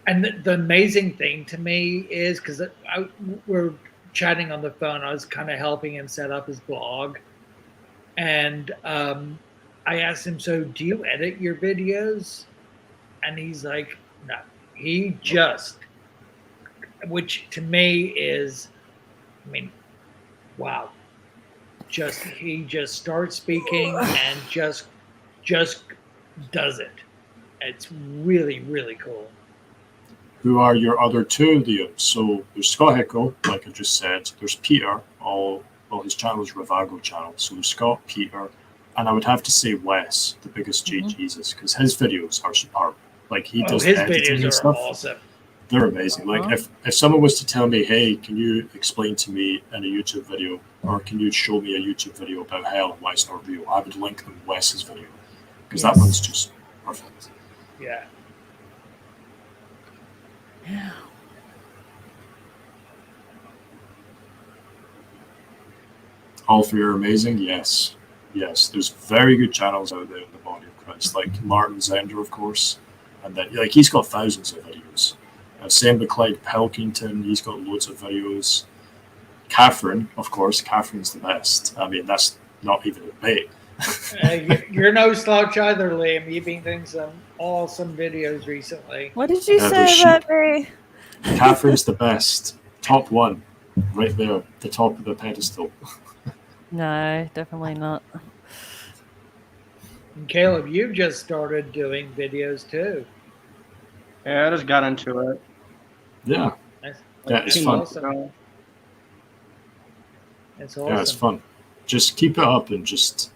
and the amazing thing to me is because we're chatting on the phone, I was kind of helping him set up his blog, and I asked him, "So, do you edit your videos?" And he's like, "No." He just, which to me is, I mean, wow. He just starts speaking and just does it. It's really, really cool. Who are your other 2, Liam? So there's Scott Hicko, like I just said. There's Peter. His channel is Ravago channel. So there's Scott, Peter, and I would have to say Wes, the biggest Jesus, because his videos are superb. Like he does his editing videos and are stuff. awesome. They're amazing. Like if someone was to tell me, hey, can you explain to me in a YouTube video, or can you show me a YouTube video about hell and why it's not real, I would link them Wes's video, because that one's just perfect. Yeah. Yeah. All 3 are amazing. Yes, there's very good channels out there in the body of Christ, like Martin Zender, of course, and then like he's got thousands of videos. Same with Clyde Pelkington, he's got loads of videos. Catherine, of course, Catherine's the best. I mean, that's not even a debate. You're no slouch either, Liam. You've been doing some awesome videos recently. What did you Yeah, say about me? Catherine's the best. Top 1. Right there. The top of the pedestal. No, definitely not. And Caleb, you just started doing videos too. Yeah, I just got into it. Yeah. That's, Yeah, it's that's fun. awesome. It's awesome. Yeah, it's fun. Just keep it up and just,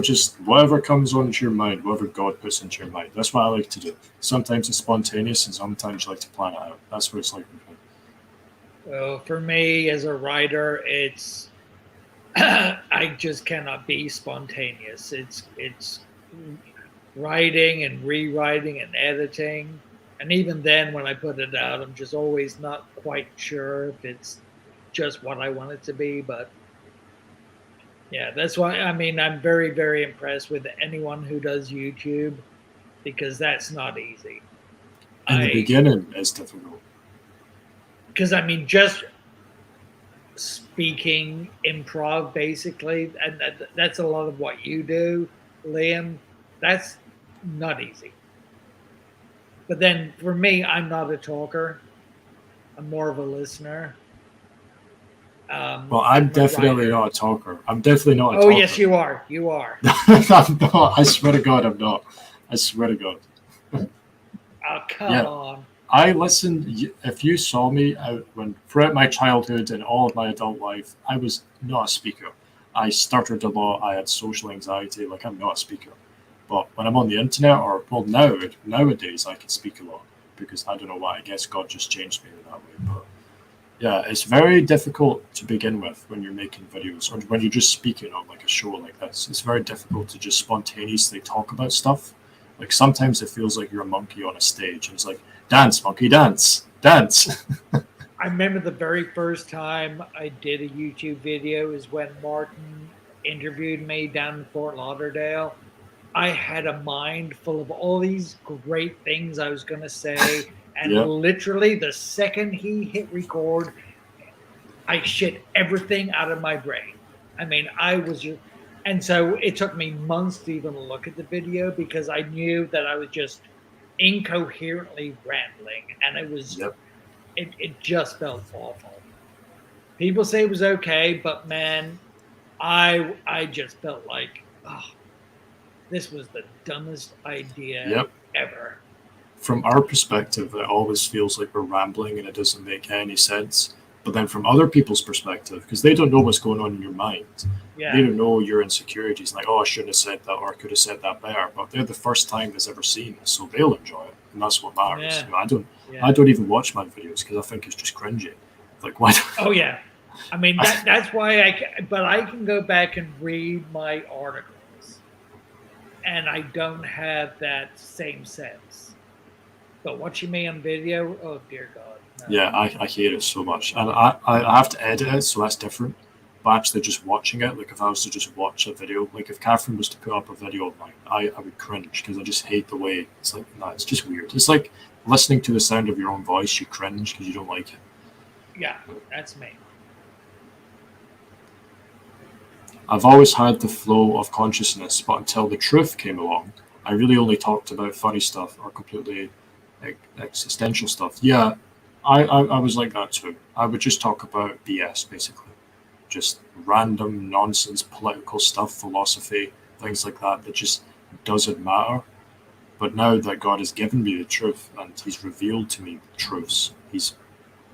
just whatever comes onto your mind, whatever God puts into your mind. That's what I like to do. Sometimes it's spontaneous, and sometimes you like to plan it out. That's what it's like with me. Well, for me as a writer, it's I just cannot be spontaneous. It's writing and rewriting and editing, and even then, when I put it out, I'm just always not quite sure if it's just what I want it to be. But yeah, that's why I'm very very impressed with anyone who does YouTube because that's not easy. In the beginning, it's difficult. Because just speaking improv basically, and that's a lot of what you do, Liam. That's not easy. But then for me, I'm not a talker. I'm more of a listener. Well, I'm definitely not a talker. I'm definitely not a Oh talker. yes, you are. You are. I'm not. I swear to God, I'm not. I swear to God. Oh come Yeah. on. I listened. If you saw me when throughout my childhood and all of my adult life, I was not a speaker. I stuttered a lot. I had social anxiety. Like I'm not a speaker. But when I'm on the internet, or well, nowadays I can speak a lot because I don't know why. I guess God just changed me in that way. But yeah, it's very difficult to begin with when you're making videos or when you're just speaking on like a show like this. It's very difficult to just spontaneously talk about stuff. Like sometimes it feels like you're a monkey on a stage, and it's like, dance, monkey, dance, dance. I remember the very first time I did a YouTube video is when Martin interviewed me down in Fort Lauderdale. I had a mind full of all these great things I was going to say. And Yeah. literally, the second he hit record, I shit everything out of my brain. I was just, and so it took me months to even look at the video because I knew that I was just incoherently rambling, and Yep. it just felt awful. People say it was okay, but man, I just felt like, oh, this was the dumbest idea Yep. ever. From our perspective, it always feels like we're rambling and it doesn't make any sense. But then from other people's perspective, because they don't know what's going on in your mind, Yeah. they don't know your insecurities. Like, oh, I shouldn't have said that, or I could have said that better. But they're the first time that's ever seen it, so they'll enjoy it, and that's what matters. Yeah. You know, Yeah. I don't even watch my videos because I think it's just cringy. Like, why? Oh yeah, that's why but I can go back and read my articles, and I don't have that same sense. But watching me on video, oh dear God. No. Yeah, I hate it so much, and I have to edit it, so that's different. But actually, just watching it, like if I was to just watch a video, like if Catherine was to put up a video of mine, I would cringe because I just hate the way it's like. Nah, it's just weird. It's like listening to the sound of your own voice. You cringe because you don't like it. Yeah, that's me. I've always had the flow of consciousness, but until the truth came along, I really only talked about funny stuff or completely existential stuff. Yeah, I was like that too. I would just talk about BS, basically. Just random nonsense, political stuff, philosophy, things like that just doesn't matter. But now that God has given me the truth and He's revealed to me the truths, He's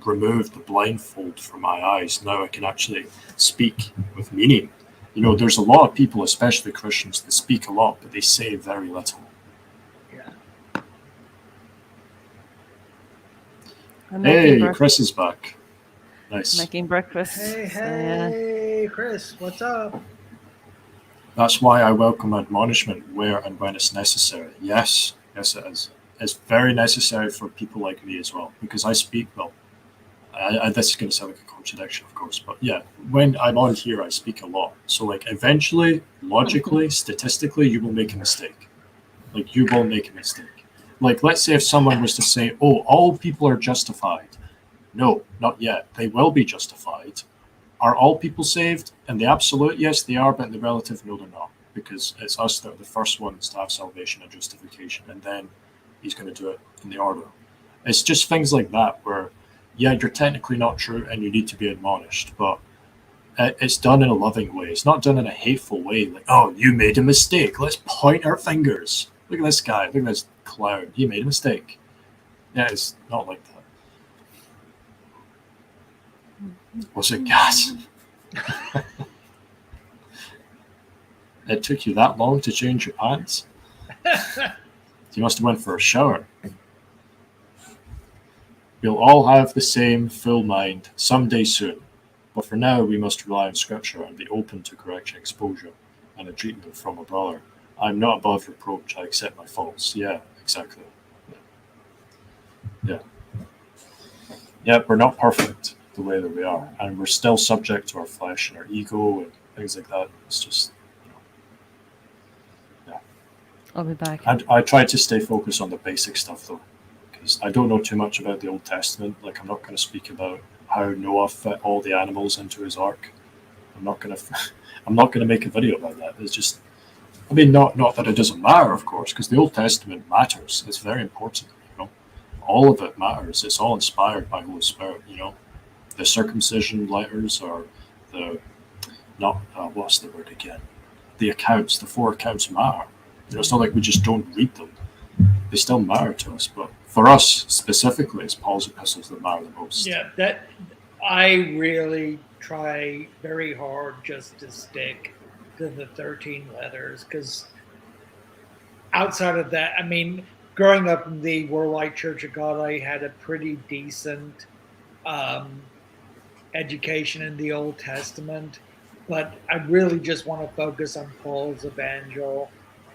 removed the blindfold from my eyes. Now I can actually speak with meaning. You know, there's a lot of people, especially Christians, that speak a lot, but they say very little. Yeah. Hey, Chris is back. Nice. Making breakfast. Hey, Chris, what's up? That's why I welcome admonishment where and when it's necessary. Yes, it is. It's very necessary for people like me as well, because I speak well. This is going to sound like a contradiction, of course, but yeah, when I'm on here, I speak a lot. So, like, eventually, logically, statistically, you will make a mistake. Like, you will make a mistake. Like, let's say if someone was to say, oh, all people are justified. No, not yet. They will be justified. Are all people saved? In the absolute, yes, they are, but in the relative, no, they're not. Because it's us that are the first ones to have salvation and justification, and then He's going to do it in the order. It's just things like that where, yeah, you're technically not true and you need to be admonished, but it's done in a loving way. It's not done in a hateful way, like, oh, you made a mistake. Let's point our fingers. Look at this guy. Look at this clown. He made a mistake. Yeah, it's not like that. Was it gas? It took you that long to change your pants? You must have went for a shower. We'll all have the same full mind someday soon, but for now we must rely on Scripture and be open to correct exposure and a treatment from a brother. I'm not above reproach. I accept my faults. Yeah, exactly. Yeah. Yeah, we're not perfect the way that we are, and we're still subject to our flesh and our ego and things like that. It's just, I'll be back. I try to stay focused on the basic stuff though, because I don't know too much about the Old Testament. Like, I'm not going to speak about how Noah fit all the animals into his ark. I'm not going to make a video about that. It's just, I mean, not that it doesn't matter, of course, because the Old Testament matters. It's very important. All of it matters. It's all inspired by Holy Spirit. The circumcision letters or the what's the word again? The accounts, the 4 accounts matter. It's not like we just don't read them. They still matter to us. But for us specifically, it's Paul's epistles that matter the most. Yeah, that I really try very hard just to stick to the 13 letters, because outside of that, I mean, growing up in the Worldwide Church of God, I had a pretty decent education in the Old Testament, but I really just want to focus on Paul's evangel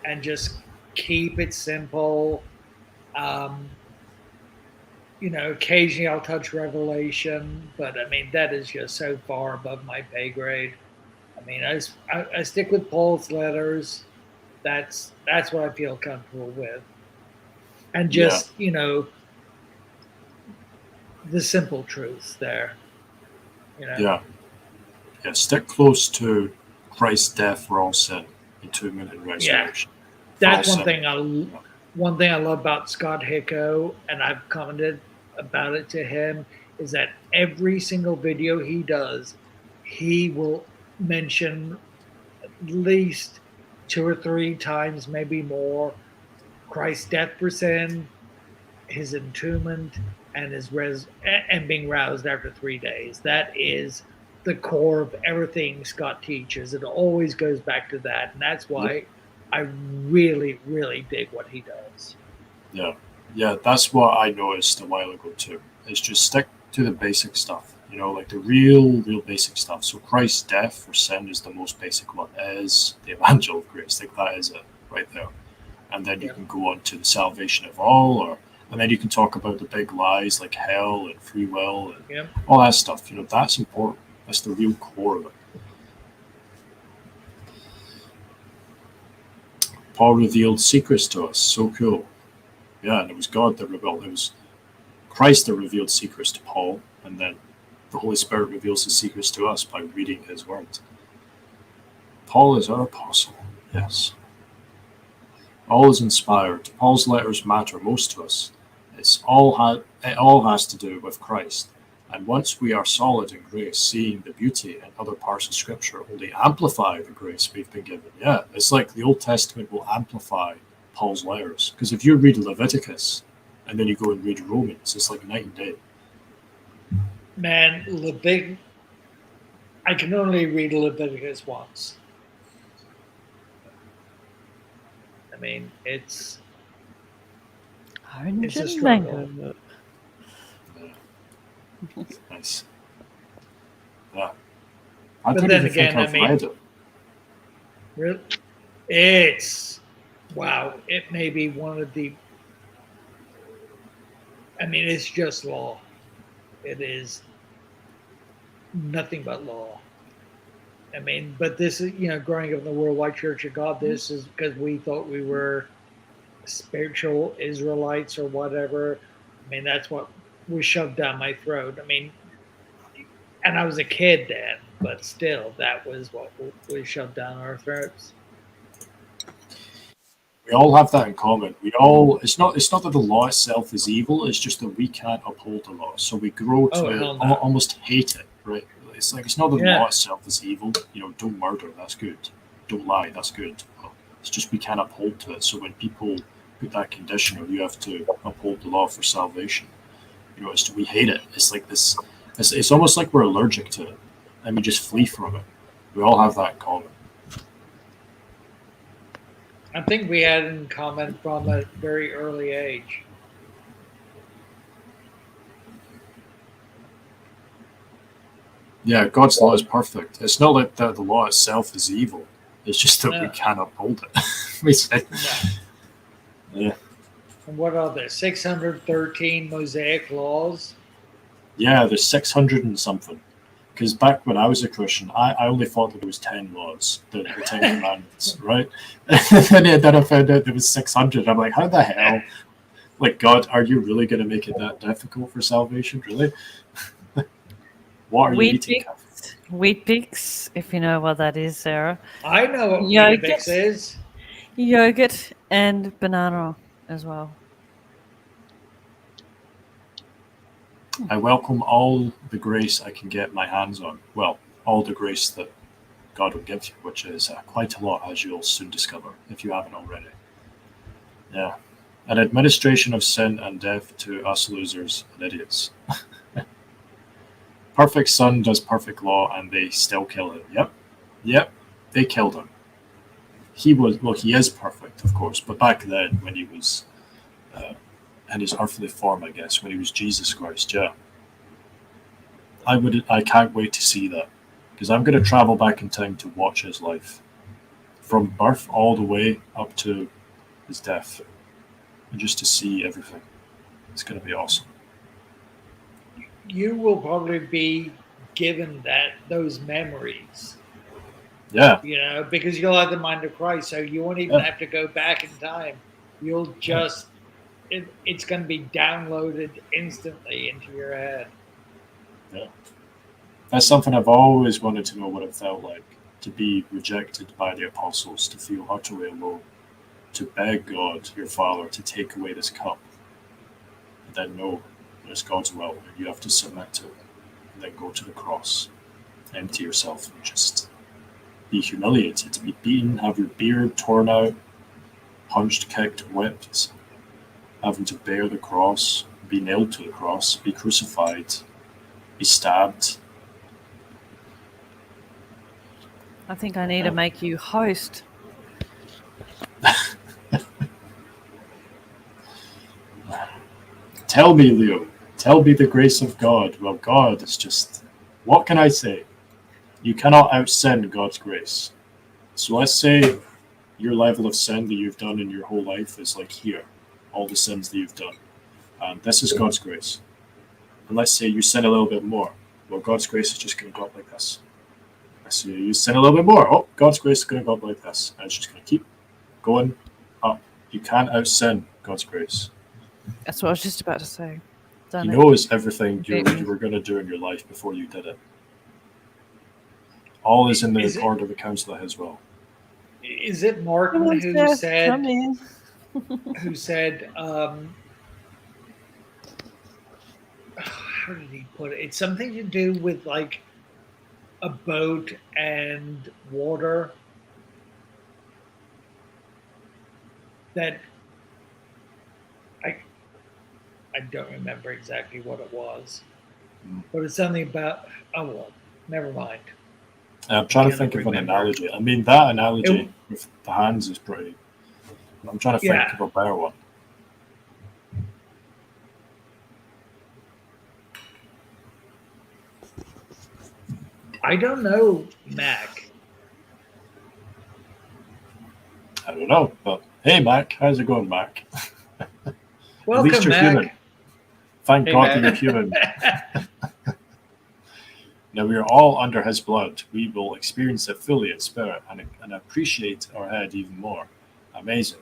and just keep it simple. Occasionally I'll touch Revelation, but I mean, that is just so far above my pay grade. I mean, I stick with Paul's letters. That's what I feel comfortable with. And just, the simple truths there. Yeah. Stick close to Christ's death for all sin, atonement, and resurrection. That's one thing I love about Scott Hicko, and I've commented about it to him, is that every single video he does, he will mention at least 2 or 3 times, maybe more, Christ's death for sin, his entombment, and and being roused after 3 days. That is the core of everything Scott teaches. It always goes back to that, and that's why I really, really dig what he does. Yeah, that's what I noticed a while ago too. Is just stick to the basic stuff, like the real basic stuff. So Christ's death for sin is the most basic one. Is the Evangel of Grace. Like, that is it right there. And then you can go on to the salvation of all, and then you can talk about the big lies like hell and free will and all that stuff. That's important. That's the real core of it. Paul revealed secrets to us. So cool. Yeah, and it was God that revealed. It was Christ that revealed secrets to Paul, and then the Holy Spirit reveals his secrets to us by reading his words. Paul is our apostle. Yes. All is inspired. Paul's letters matter most to us. It all has to do with Christ. And once we are solid in grace, seeing the beauty in other parts of Scripture only amplify the grace we've been given. Yeah, it's like the Old Testament will amplify Paul's letters. Because if you read Leviticus and then you go and read Romans, it's like night and day. Man, I can only read Leviticus once. I mean, it's a struggle. Nice. Yeah. But then again, I mean, really, it may be one of the, I mean, it's just law. It is nothing but law. I mean, but this is, growing up in the Worldwide Church of God, this is because we thought we were spiritual Israelites or whatever. I mean, that's what was shoved down my throat. I mean, and I was a kid then, but still, that was what was shoved down our throats. We all have that in common. It's not that the law itself is evil, it's just that we can't uphold the law. So we grow to almost hate it, right? It's like, it's not that the law itself is evil. Don't murder, that's good. Don't lie, that's good. It's just we can't uphold to it. So when people put that condition, or you have to uphold the law for salvation, we hate it. It's like this. It's almost like we're allergic to it, and we just flee from it. We all have that in common. I think we had in common from a very early age. Yeah, God's law is perfect. It's not like the law itself is evil. It's just that we No. can't uphold it. We say, No. yeah, And what are there? 613 Mosaic laws? yeah, there's 600 and something. Because back when I was a Christian, I only thought that there was 10 laws, the 10 commandments, right? And then I found out there was 600. I'm like, how the hell? Like, God, are you really going to make it that difficult for salvation? Really? What are you Wheat eating? Bix, Wheat Bix, if you know what that is, Sarah. I know what Yogurt. Weetabix is. Yogurt and banana as well. I welcome all the grace I can get my hands on. Well, all the grace that God will give you, which is quite a lot, as you'll soon discover, if you haven't already. Yeah. An administration of sin and death to us losers and idiots. Perfect son does perfect law, and they still kill him. Yep, they killed him. He is perfect, of course, but back then, when he was in his earthly form, I guess, when he was Jesus Christ, yeah. I can't wait to see that, because I'm going to travel back in time to watch his life, from birth all the way up to his death, and just to see everything. It's going to be awesome. You will probably be given those memories, Yeah, because you'll have the mind of Christ, so you won't even Yeah. have to go back in time. You'll just it's going to be downloaded instantly into your head. that's something I've always wanted to know what it felt like to be rejected by the apostles, to feel utterly alone, to beg God, your Father, to take away this cup, and then know that it's God's will, and you have to submit to it, and then go to the cross, empty yourself, and just be humiliated, to be beaten, have your beard torn out, punched, kicked, whipped, having to bear the cross, be nailed to the cross, be crucified, be stabbed. I think I need to make you host. Tell me, Leo. Tell me the grace of God. Well, God is just, what can I say? You cannot out-sin God's grace. So let's say your level of sin that you've done in your whole life is like here, all the sins that you've done. And this is God's grace. And let's say you sin a little bit more. Well, God's grace is just going to go up like this. So you sin a little bit more. Oh, God's grace is going to go up like this. And it's just going to keep going up. You can't out-sin God's grace. That's what I was just about to say. He knows everything you were going to do in your life before you did it. All is in the record of the counsel of his will. Is it Martin who said, how did he put it? It's something to do with like a boat and water. That I don't remember exactly what it was, but it's something about. Oh well, never mind. I'm trying to think of an analogy. I mean, that analogy with the hands is pretty. I'm trying to think of a better one. I don't know, Mac. I don't know, but hey, Mac, how's it going, Mac? Welcome, At least you're Mac. human. Thank Hey, God Mac. that you're human. Now we are all under his blood. We will experience it fully in spirit and appreciate our head even more. Amazing.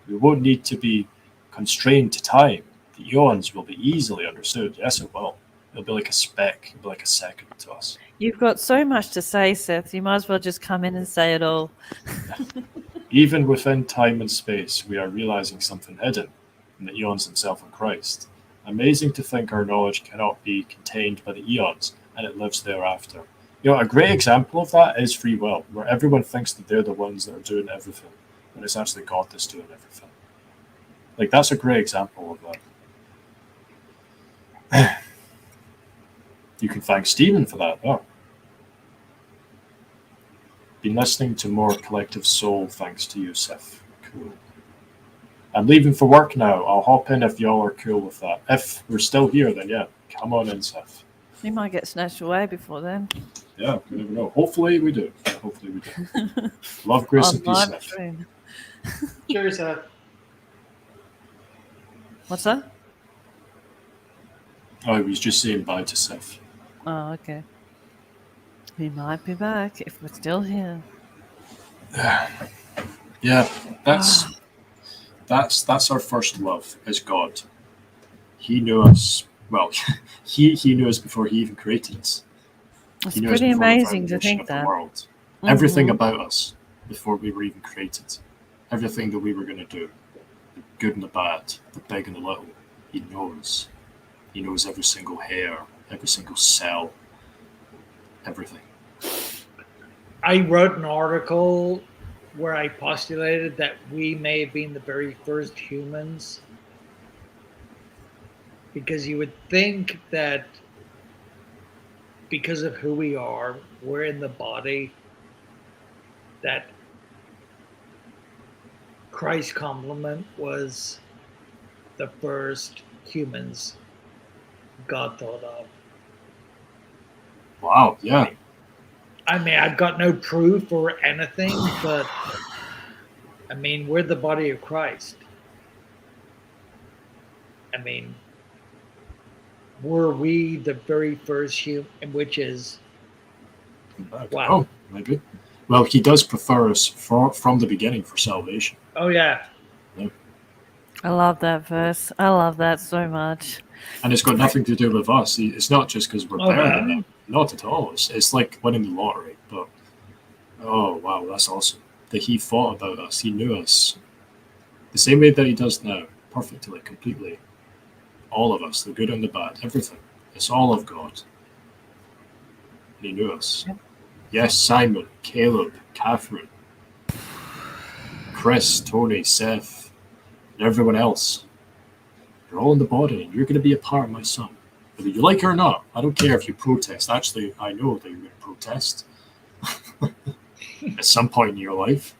We won't need to be constrained to time. The eons will be easily understood. Yes, it will. It'll be like a speck. It'll be like a second to us. You've got so much to say, Seth. You might as well just come in and say it all. Even within time and space, we are realizing something hidden in the eons themselves in Christ. Amazing to think our knowledge cannot be contained by the eons, and it lives thereafter. A great example of that is free will, where everyone thinks that they're the ones that are doing everything, when it's actually God that's doing everything. Like, that's a great example of that. You can thank Stephen for that. Oh. Been listening to more Collective Soul thanks to you, Seth. Cool. I'm leaving for work now. I'll hop in if y'all are cool with that. If we're still here, then yeah, come on in, Seth. You might get snatched away before then. Yeah, we never know. Hopefully we do. Hopefully we do. Love, grace, and peace, live Seth. stream. Cheers, Seth. What's that? Oh, he was just saying bye to Seth. Oh, okay. He might be back if we're still here. Yeah, that's our first love, is God. He knew us. Well, he knew us before he even created us. It's He knew us pretty before the amazing to foundation think of the that. world. Everything Mhm. about us before we were even created. Everything that we were going to do. The good and the bad, the big and the little. He knows. He knows every single hair, every single cell, everything. I wrote an article where I postulated that we may have been the very first humans, because you would think that because of who we are, we're in the body, that Christ's complement was the first humans God thought of. Wow, yeah. I mean, I've got no proof or anything, but I mean, we're the body of Christ. I mean, were we the very first human, which is, wow. Oh, maybe. Well, he does prefer us from the beginning for salvation. Oh, yeah. I love that verse. I love that so much. And it's got nothing to do with us. It's not just because we're Oh, better no. than them. Not at all. It's like winning the lottery. But, oh, wow, that's awesome. That he thought about us. He knew us. The same way that he does now. Perfectly, completely. All of us, the good and the bad, everything. It's all of God. And he knew us. Yep. Yes, Simon, Caleb, Catherine, Chris, Tony, Seth, and everyone else. You're all in the body, and you're going to be a part of my son. Whether you like it or not, I don't care if you protest. Actually, I know that you're going to protest at some point in your life.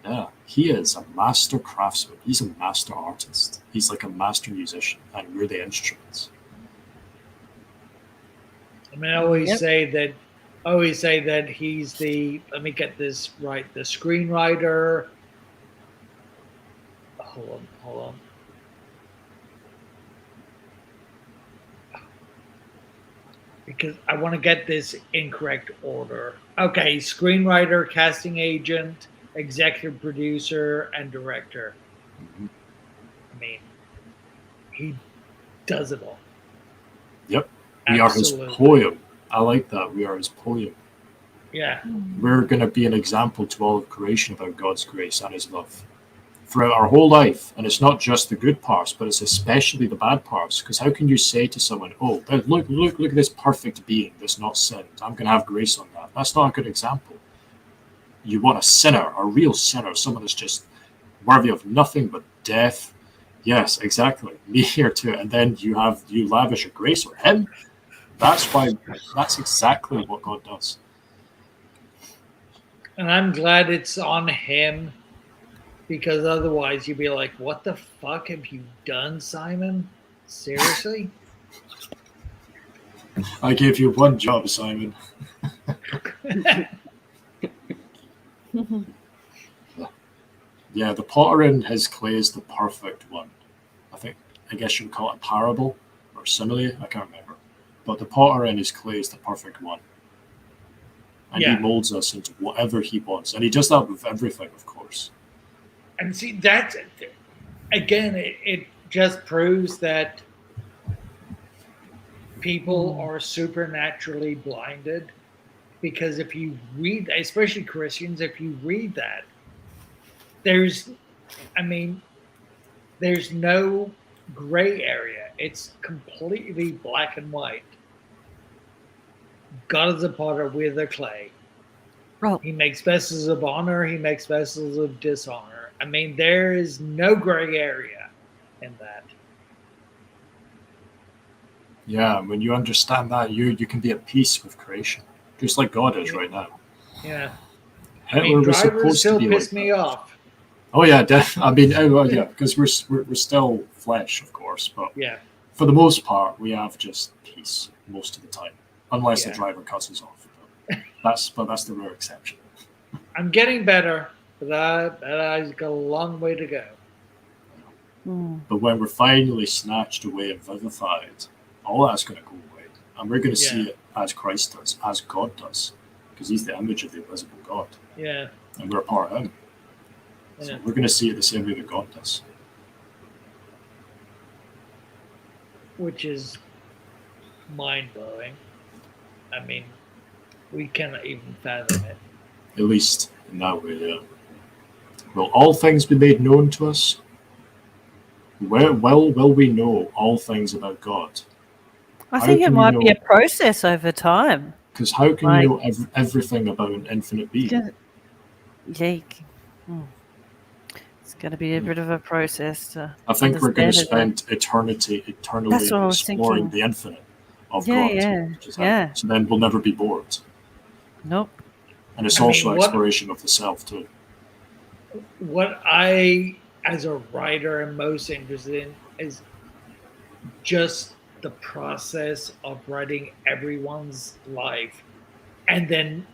Yeah, he is a master craftsman. He's a master artist. He's like a master musician, and we're the instruments. I mean, I always Yep. say that he's the, let me get this right, the screenwriter. Hold on. Because I want to get this in correct order. Okay, screenwriter, casting agent, executive producer, and director. Mhm. I mean, he does it all. Yep. We are his Absolutely. poem. I like that. We are his poem. Yeah. We're going to be an example to all of creation about God's grace and his love throughout our whole life. And it's not just the good parts, but it's especially the bad parts. Because how can you say to someone, oh, look at this perfect being that's not sinned. I'm going to have grace on that. That's not a good example. You want a sinner, a real sinner, someone that's just worthy of nothing but death. Yes, exactly. Me here too. And then you lavish your grace on him. That's exactly what God does. And I'm glad it's on him, because otherwise you'd be like, what the fuck have you done, Simon? Seriously? I gave you one job, Simon. Yeah, the potter in his clay is the perfect one. I guess you would call it a parable or simile. I can't remember. But the potter in his clay is the perfect one. And Yeah. he molds us into whatever he wants. And he does that with everything, of course. And see, that's, again, it just proves that people are supernaturally blinded. Because if you read, especially Christians, if you read that, there's no gray area. It's completely black and white. God is a potter, we're the clay. Well, He makes vessels of honor, he makes vessels of dishonor. I mean, there is no gray area in that. Yeah, when you understand that, you can be at peace with creation. Just like God is right now. Yeah. I Hitler mean, was drivers supposed to still be piss like me that. off. Oh yeah, I mean, well, yeah, because we're still flesh, of course, but Yeah. for the most part, we have just peace most of the time, unless the Yeah. driver cuts us off. But that's the rare exception. I'm getting better, but I've got a long way to go. Mm. But when we're finally snatched away and vivified, all that's going to go away, and we're going to see Yeah. it as Christ does, as God does, because He's the image of the invisible God, Yeah. and we're a part of Him. So Yeah. we're going to see it the same way that God does. Which is mind blowing. I mean, we cannot even fathom it. At least in that way, yeah. Will all things be made known to us? Will we know all things about God? I How think it can we might be know- a process over time. Because how can Like- you know everything about an infinite being? It's going to be a bit of a process to I think we're going to understand spend eternally That's what I was exploring thinking. the infinite of Yeah, God. yeah, which is yeah. So then we'll never be bored. Nope. And it's I mean, also what- exploration of the self too. What I, as a writer, am most interested in is just the process of writing everyone's life and then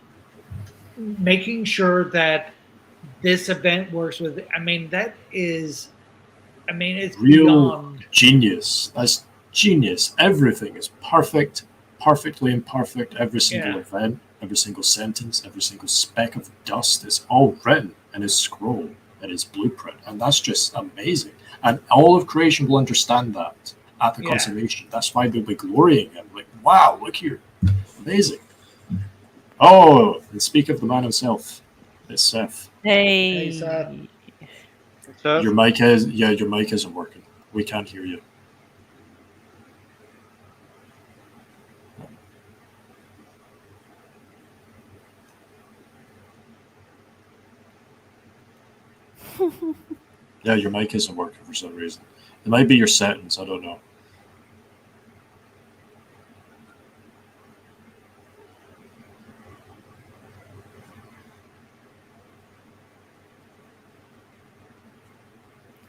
making sure that this event works with. I mean, that is, I mean, it's Real beyond. genius. That's genius. Everything is perfect, perfectly imperfect. Every single Yeah. event, every single sentence, every single speck of dust is all written in his scroll, in his blueprint. And that's just amazing. And all of creation will understand that at the Yeah. consummation. That's why they'll be glorying him. Like, wow, look here. Amazing. Oh, and speak of the man himself. It's Seth. Hey. Seth. So Your mic isn't working. We can't hear you. Yeah, your mic isn't working for some reason. It might be your settings. I don't know.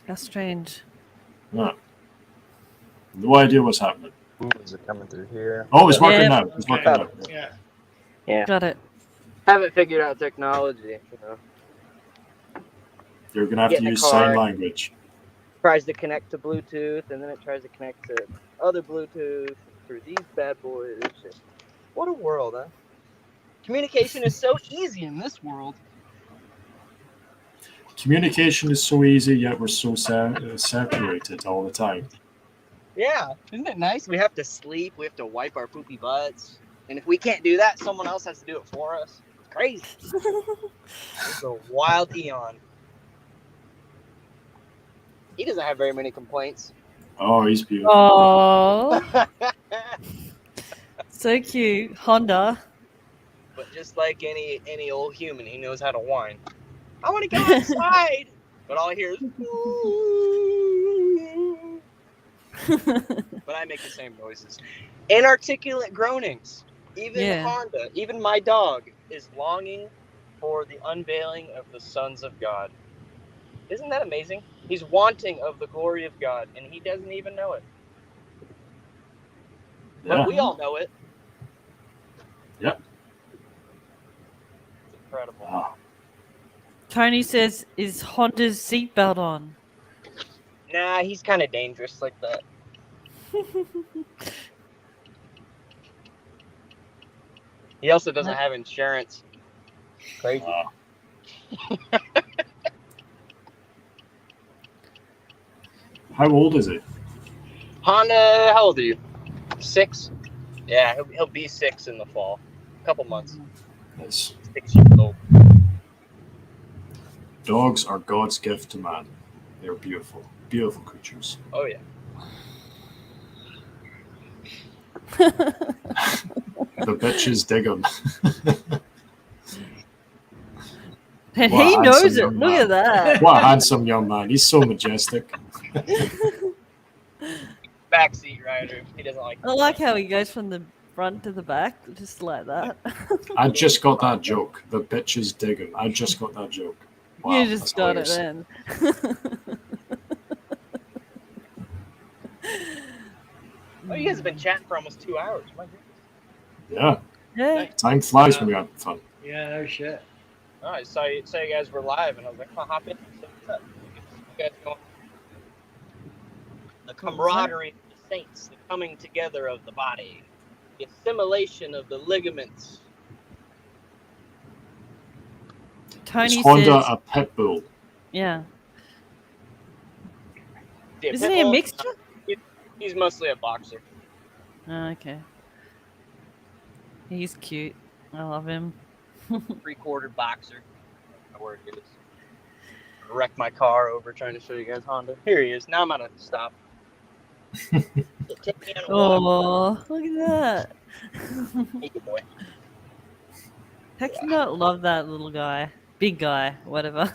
How strange. No idea what's happening. Ooh, is it coming through here? Oh, it's working Yeah. now. It's working Okay. now. Yeah. Got it. Haven't figured out technology. You know, You're gonna have Get to in the use car. sign language. tries to connect to Bluetooth, and then it tries to connect to other Bluetooth through these bad boys. What a world, huh? Communication is so easy in this world. Communication is so easy, yet we're so separated all the time. Yeah, isn't it nice? We have to sleep. We have to wipe our poopy butts, and if we can't do that, someone else has to do it for us. It's crazy. It's a wild eon. He doesn't have very many complaints. Oh, he's beautiful. Oh, so cute. Honda. But just like any old human, he knows how to whine. I want to go outside, but all I hear is. But I make the same noises. Inarticulate groanings. Even Yeah. Honda, even my dog, is longing for the unveiling of the sons of God. Isn't that amazing? He's wanting of the glory of God, and he doesn't even know it. But Yeah. we all know it. Yep. It's incredible. Wow. Tony says, is Honda's seatbelt on? Nah, he's kind of dangerous like that. He also doesn't have insurance. Crazy. Wow. How old is he? Honda, how old are you? 6? Yeah, he'll be 6 in the fall. A couple months. Nice. 6 years old. Dogs are God's gift to man. They're beautiful, beautiful creatures. Oh yeah. The bitches dig them. And What he a knows handsome it. young Look man. at that. What a handsome young man. He's so majestic. Backseat rider. He doesn't like. I like how he goes from the front to the back, just like that. I just got that joke. The bitches dig him. I just got that joke. Wow, you that's just got it hilarious. then. Oh, you guys have been chatting for almost 2 hours. My goodness. Yeah, Yeah. Nice. time flies when you're having fun. Yeah, no shit. Oh, I saw you guys were live, and I was like, I'll hop in and see what's up. You guys going? The What was that? camaraderie of the saints, the coming together of the body, the assimilation of the ligaments. Tony Is Honda says, a pit bull? yeah. Yeah, Isn't he a Pitbull, mixture? he's mostly a boxer. Oh, okay. He's cute. I love him. 3/4 boxer. My word is. I wrecked my car over trying to show you guys Honda. Here he is. Now I'm gonna stop. Take me on a walk. Oh, look at that. Hey, good boy. How can you not love that little guy? Big guy, whatever.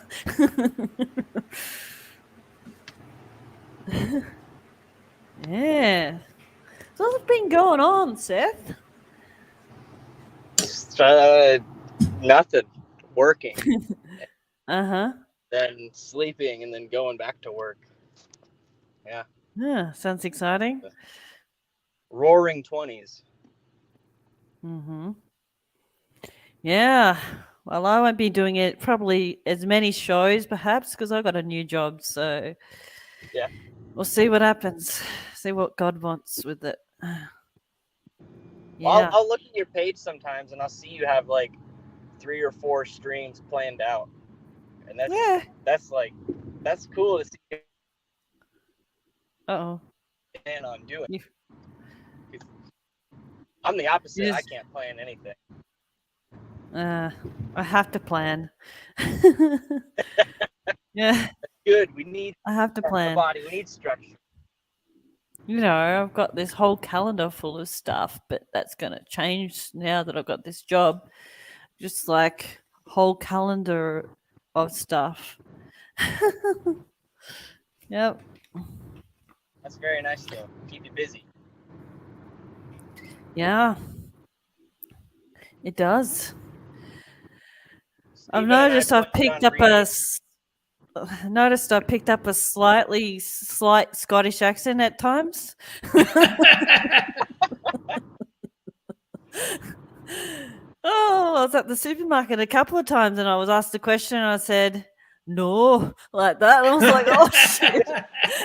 Yeah. So what's been going on, Seth? Nothing. Working, Uh-huh. then sleeping, and then going back to work. Yeah, sounds exciting. Roaring 20s. Mm-hmm. Yeah. Well, I won't be doing it probably as many shows, perhaps, because I got a new job. So Yeah. we'll see what happens. See what God wants with it. Well, Yeah. I'll look at your page sometimes, and I'll see you have like 3 or 4 streams planned out, and Yeah. that's cool to see you Uh-oh. plan on doing. You- I'm the opposite. You I just- can't plan anything. I have to plan. Yeah, Good. We need I have to the plan. body. We need structure. You know, I've got this whole calendar full of stuff, but that's going to change now that I've got this job. Just like whole calendar of stuff. Yep. That's very nice though. Keep you busy. Yeah. It does. I've Steven and I noticed I've planned picked on up reading- a slight Scottish accent at times. Oh, I was at the supermarket a couple of times and I was asked a question and I said, no, like that. And I was like, oh shit.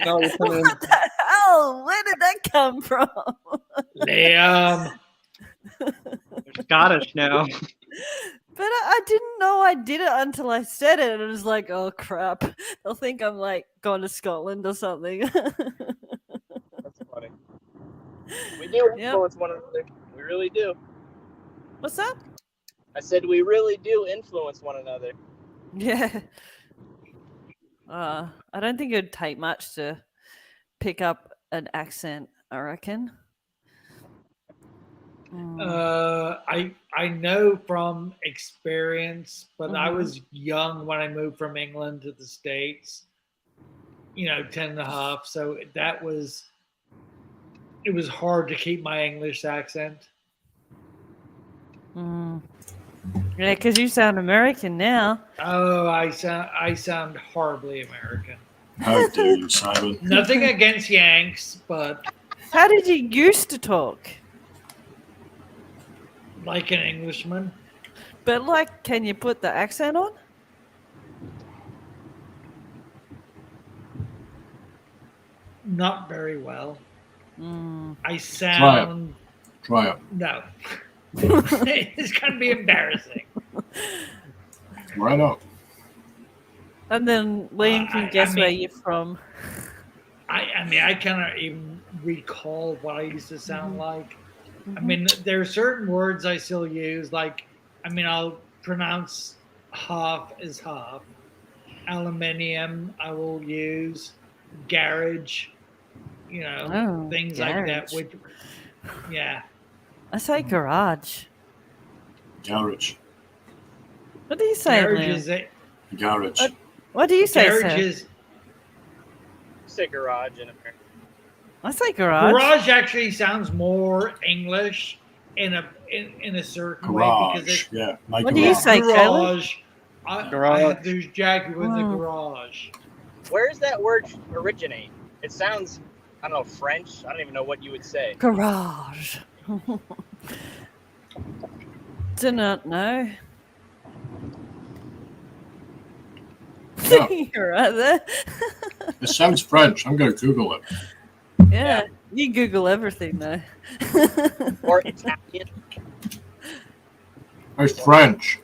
No, you're coming in. What the hell? Where did that come from? Liam. You're Scottish now. But I didn't know I did it until I said it. And it was like, oh crap. They'll think I'm like gone to Scotland or something. That's funny. We do Yep. influence one another. We really do. What's that? I said we really do influence one another. Yeah. I don't think it'd take much to pick up an accent, I reckon. I know from experience, but I Mhm. was young when I moved from England to the States, 10 and a half. So it was hard to keep my English accent. Mm. Yeah, because you sound American now. Oh, I sound horribly American. How dare you, Simon? Nothing against Yanks, but How did you used to talk? like an Englishman. But like, can you put the accent on? Not very well. Mm. I sound Try it. no. It's gonna be embarrassing. Why not? And then Liam can guess where you're from. I mean, I cannot even recall what I used to sound like. I mean, there are certain words I still use. Like, I mean, I'll pronounce half as half. Aluminium, I will use. Garage, Oh, things like that. garage. Which, yeah. I say garage. Garage. What do you say, Garage Liam? is a Garage. What do you say, garage Seth? is Say garage in America. I say garage. garage actually sounds more English in a certain way because Garage. it's Yeah. My What do you garage. say, Caleb? garage. I had those Jaguar in the Wow. garage. Where does that word originate? It sounds, I don't know, French. I don't even know what you would say. Garage. Do not know. Yeah, You're right there. it sounds French. I'm going to Google it. Yeah, you Google everything though. Or Italian. It's French.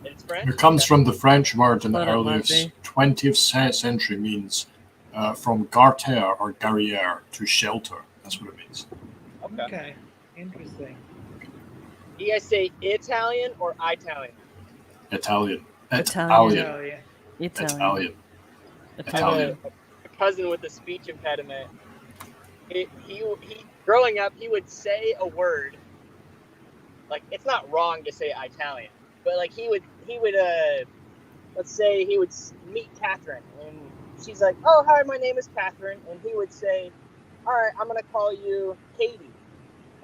It's French. It comes from the French word in the Thought it early might be. 20th century means from garter or garriere to shelter. That's what it means. Okay. Okay, interesting. Do you guys say Italian or Italian? Italian. Italian. Italian. Italian. I have Italian. a cousin with a speech impediment. He growing up, he would say a word. Like, it's not wrong to say Italian, but like he would let's say he would meet Catherine, and she's like, "Oh, hi, my name is Catherine," and he would say, "All right, I'm gonna call you Katie,"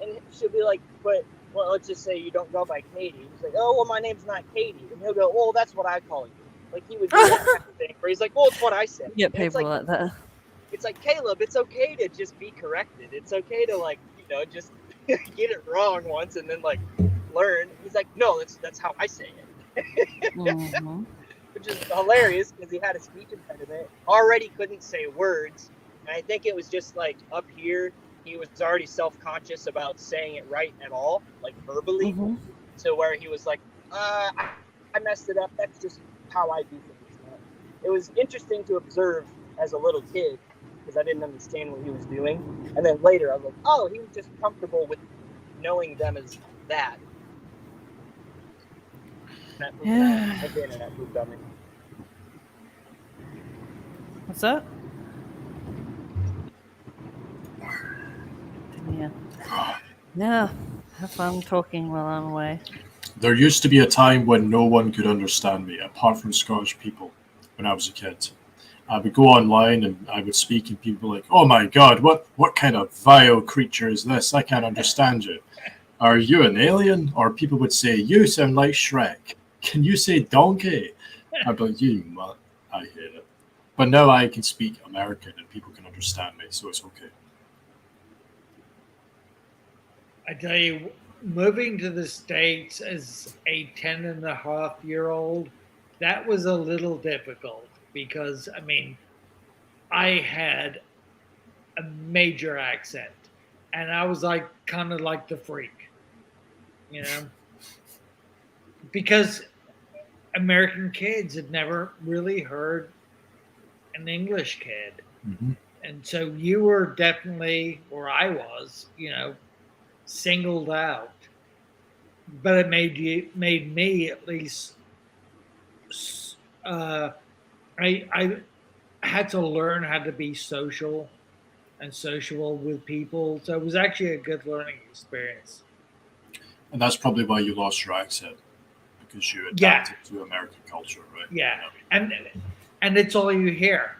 and she'll be like, "But well, let's just say you don't go by Katie." He's like, "Oh, well, my name's not Katie," and he'll go, "Well, that's what I call you." Like he would do that kind of thing, where he's like, "Well, it's what I said." You get And it's people like, like that. it's like, Caleb, it's okay to just be corrected. It's okay to, like, just get it wrong once and then, like, learn. He's like, no, that's how I say it. Mhm. Which is hilarious because he had a speech impediment, already couldn't say words. And I think it was just, like, up here, he was already self-conscious about saying it right at all, like, verbally. Mhm. To where he was like, I messed it up. That's just how I do things. It was interesting to observe as a little kid, because I didn't understand what he was doing. And then later I was like, oh, he was just comfortable with knowing them as that. Yeah. The internet moved on me. What's that? Yeah. Yeah. Have fun talking while I'm away. There used to be a time when no one could understand me, apart from Scottish people, when I was a kid. I would go online and I would speak, and people were like, "Oh my God, what kind of vile creature is this? I can't understand you. Are you an alien?" Or people would say, "You sound like Shrek. Can you say donkey?" I'd be like, I hate it. But now I can speak American and people can understand me, so it's okay. I tell you, moving to the States as a 10-and-a-half-year-old, that was a little difficult because, I mean, I had a major accent and I was like kind of like the freak, because American kids had never really heard an English kid. Mm-hmm. And so you were definitely, or I was, singled out. But it made me at least. I had to learn how to be social and sociable with people, so it was actually a good learning experience. And that's probably why you lost your accent, because you adapted to American culture, right? Yeah, and it's all you hear.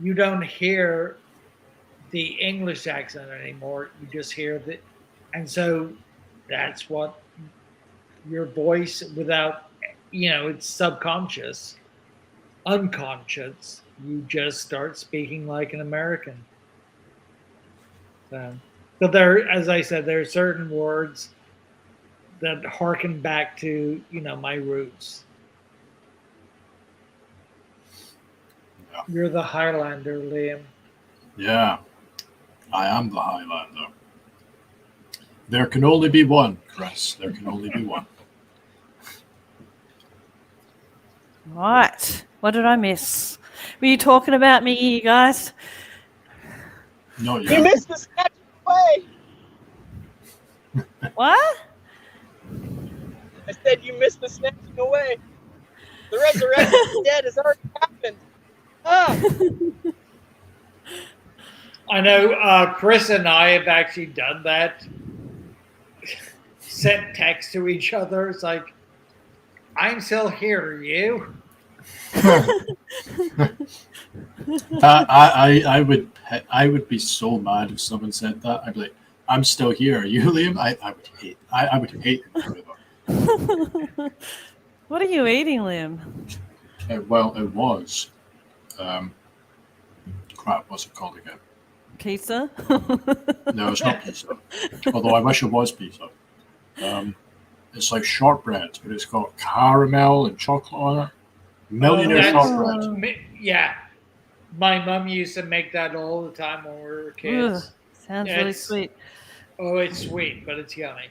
You don't hear the English accent anymore. You just hear the, and so that's what your voice, without, it's subconscious, unconscious. You just start speaking like an American. So, but there, as I said, there are certain words that harken back to my roots. Yeah. You're the Highlander, Liam. Yeah, I am the Highlander. There can only be one, Chris. There can only be one. Right. What did I miss? Were you talking about me, you guys? No, You yeah. missed the snatching away. What? I said you missed the snatching away. The resurrection of the dead has already happened. I know Chris and I have actually done that. Sent text to each other. It's like, I'm still here, you? I would be so mad if someone said that. I'd be like, "I'm still here. Are you, Liam?" I would hate. I would hate them forever. What are you eating, Liam? Well, it was. Crap, what's it called again? Pizza? No, it's not pizza. Although I wish it was pizza. It's like shortbread, but it's got caramel and chocolate on it. Millionaire that's- shortbread. Yeah. My mum used to make that all the time when we were kids. Ugh, sounds really It's- sweet. Oh, it's sweet, but it's yummy.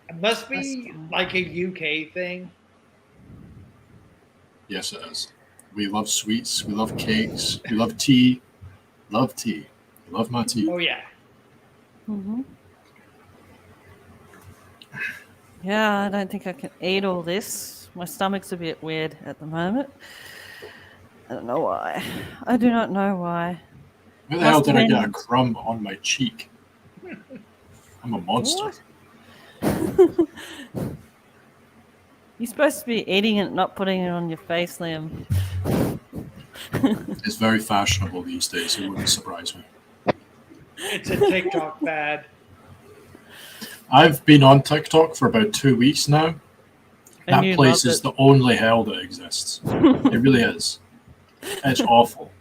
It must be like a UK thing. Yes, it is. We love sweets. We love cakes. We love tea. Love tea. Love my tea. Oh yeah. Mm-hmm. Yeah, I don't think I can eat all this. My stomach's a bit weird at the moment. I don't know why. I do not know why. Where the hell Must did I have get a been- crumb on my cheek? I'm a monster. What? You're supposed to be eating it, not putting it on your face, Liam. It's very fashionable these days. It wouldn't surprise me. It's a TikTok fad. I've been on TikTok for about 2 weeks now. And That you place love is it. the only hell that exists. It really is. It's awful.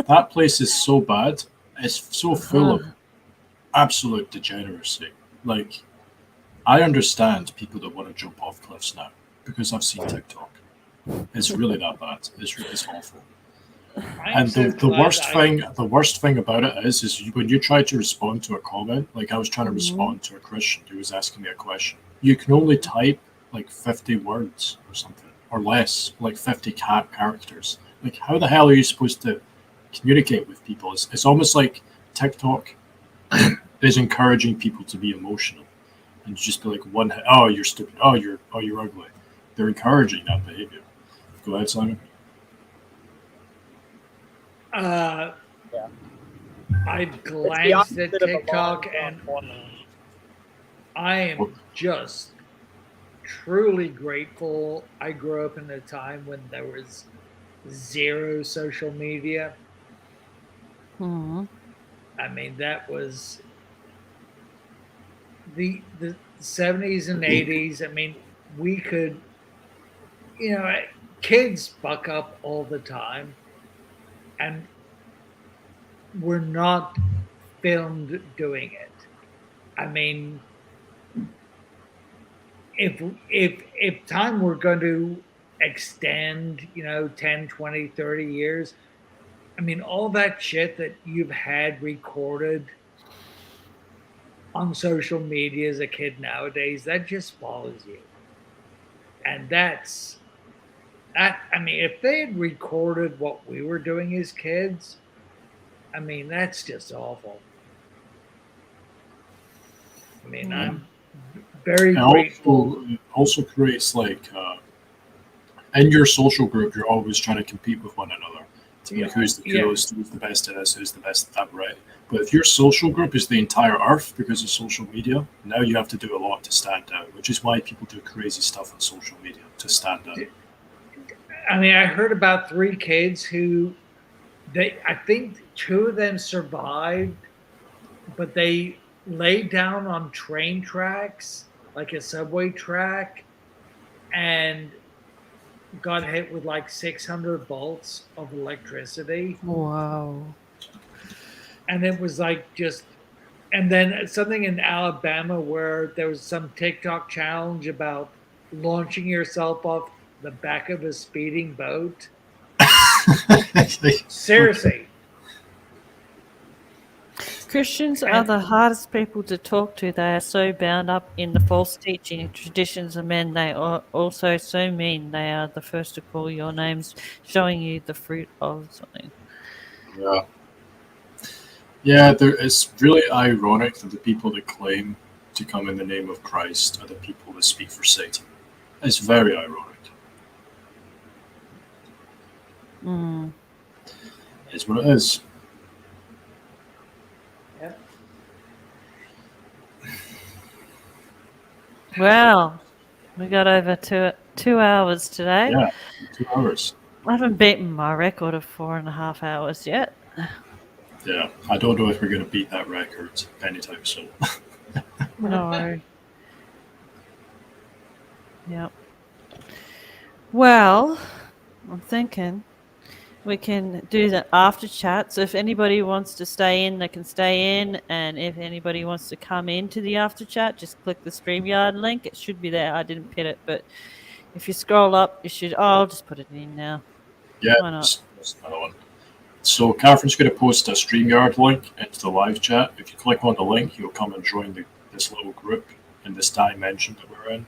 That place is so bad. It's so full of absolute degeneracy. Like, I understand people that want to jump off cliffs now because I've seen TikTok. It's really that bad. It's awful. And the worst thing about it is when you try to respond to a comment, like I was trying to respond to a Christian who was asking me a question, you can only type like 50 words or something, or less, like 50 characters. Like, how the hell are you supposed to communicate with people? It's almost like TikTok is encouraging people to be emotional and just be like, oh, you're stupid, oh, you're ugly. They're encouraging that behavior. Go ahead, Simon. I've It's the glanced at opposite of a TikTok long and format. I am just truly grateful I grew up in a time when there was zero social media. Hmm. I mean, that was the 70s and 80s. I mean, we could, kids fuck up all the time, and we're not filmed doing it. I mean, if time were going to extend, 10, 20, 30 years, I mean, all that shit that you've had recorded on social media as a kid nowadays, that just follows you. And I mean, if they had recorded what we were doing as kids, I mean, that's just awful. I mean, I'm very grateful. It also creates like in your social group, you're always trying to compete with one another to be like who's the coolest, who's the best at this, who's the best at that, right? But if your social group is the entire earth because of social media, now you have to do a lot to stand out, which is why people do crazy stuff on social media to stand out. I mean, I heard about 3 kids who I think 2 of them survived, but they laid down on train tracks, like a subway track, and got hit with like 600 volts of electricity. Wow. And it was like and then something in Alabama where there was some TikTok challenge about launching yourself off the back of a speeding boat. Seriously. Christians are the hardest people to talk to. They are so bound up in the false teaching and traditions of men. They are also so mean. They are the first to call your names, showing you the fruit of something. Yeah. Yeah, it's really ironic that the people that claim to come in the name of Christ are the people that speak for Satan. It's very ironic. Mm. It's what it is. Yep. Well, we got over 2 hours today. Yeah, 2 hours. I haven't beaten my record of 4.5 hours yet. Yeah, I don't know if we're going to beat that record anytime soon. No. Yep. Well, I'm thinking we can do the after chat. So if anybody wants to stay in, they can stay in. And if anybody wants to come into the after chat, just click the StreamYard link. It should be there. I didn't pin it, but if you scroll up, you should. Oh, I'll just put it in now. Yeah, Why not? there's another one. So Catherine's going to post a StreamYard link into the live chat. If you click on the link, you'll come and join this little group in this dimension that we're in.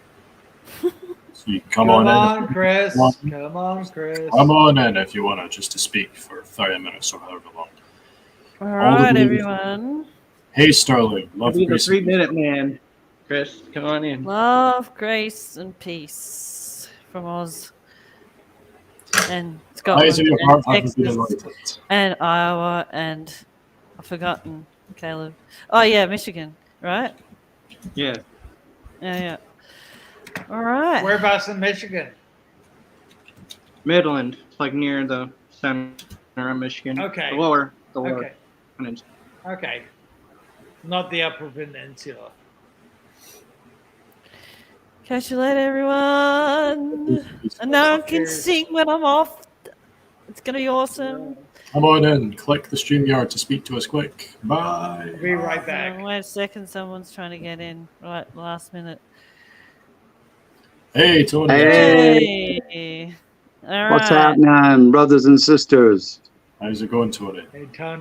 So you can come on in. Chris. Come Come on, Chris. on in if you want to, just to speak for 30 minutes or however long. All the right, way- everyone. Hey, Sterling. Love Be the grace. 3-minute man. Chris, come on in. Love, grace, and peace from Oz and Eyes Scotland of your and heart haven't been Texas enlightened. and Iowa and I've forgotten Caleb. Oh yeah, Michigan, right? Yeah. Yeah. All right. Whereabouts in Michigan? Midland, like near the center of Michigan. Okay. The lower Okay. peninsula. Okay. Not the Upper Peninsula. Catch you later, everyone. And now I can Cheers. sing when I'm off. It's gonna be awesome. Come on in. Click the StreamYard to speak to us quick. Bye. Be right back. Wait a second, someone's trying to get in right last minute. Hey, Tony. Hey. Hey. All What's right. happening, brothers and sisters? How's it going, Tony? Hey, Tony.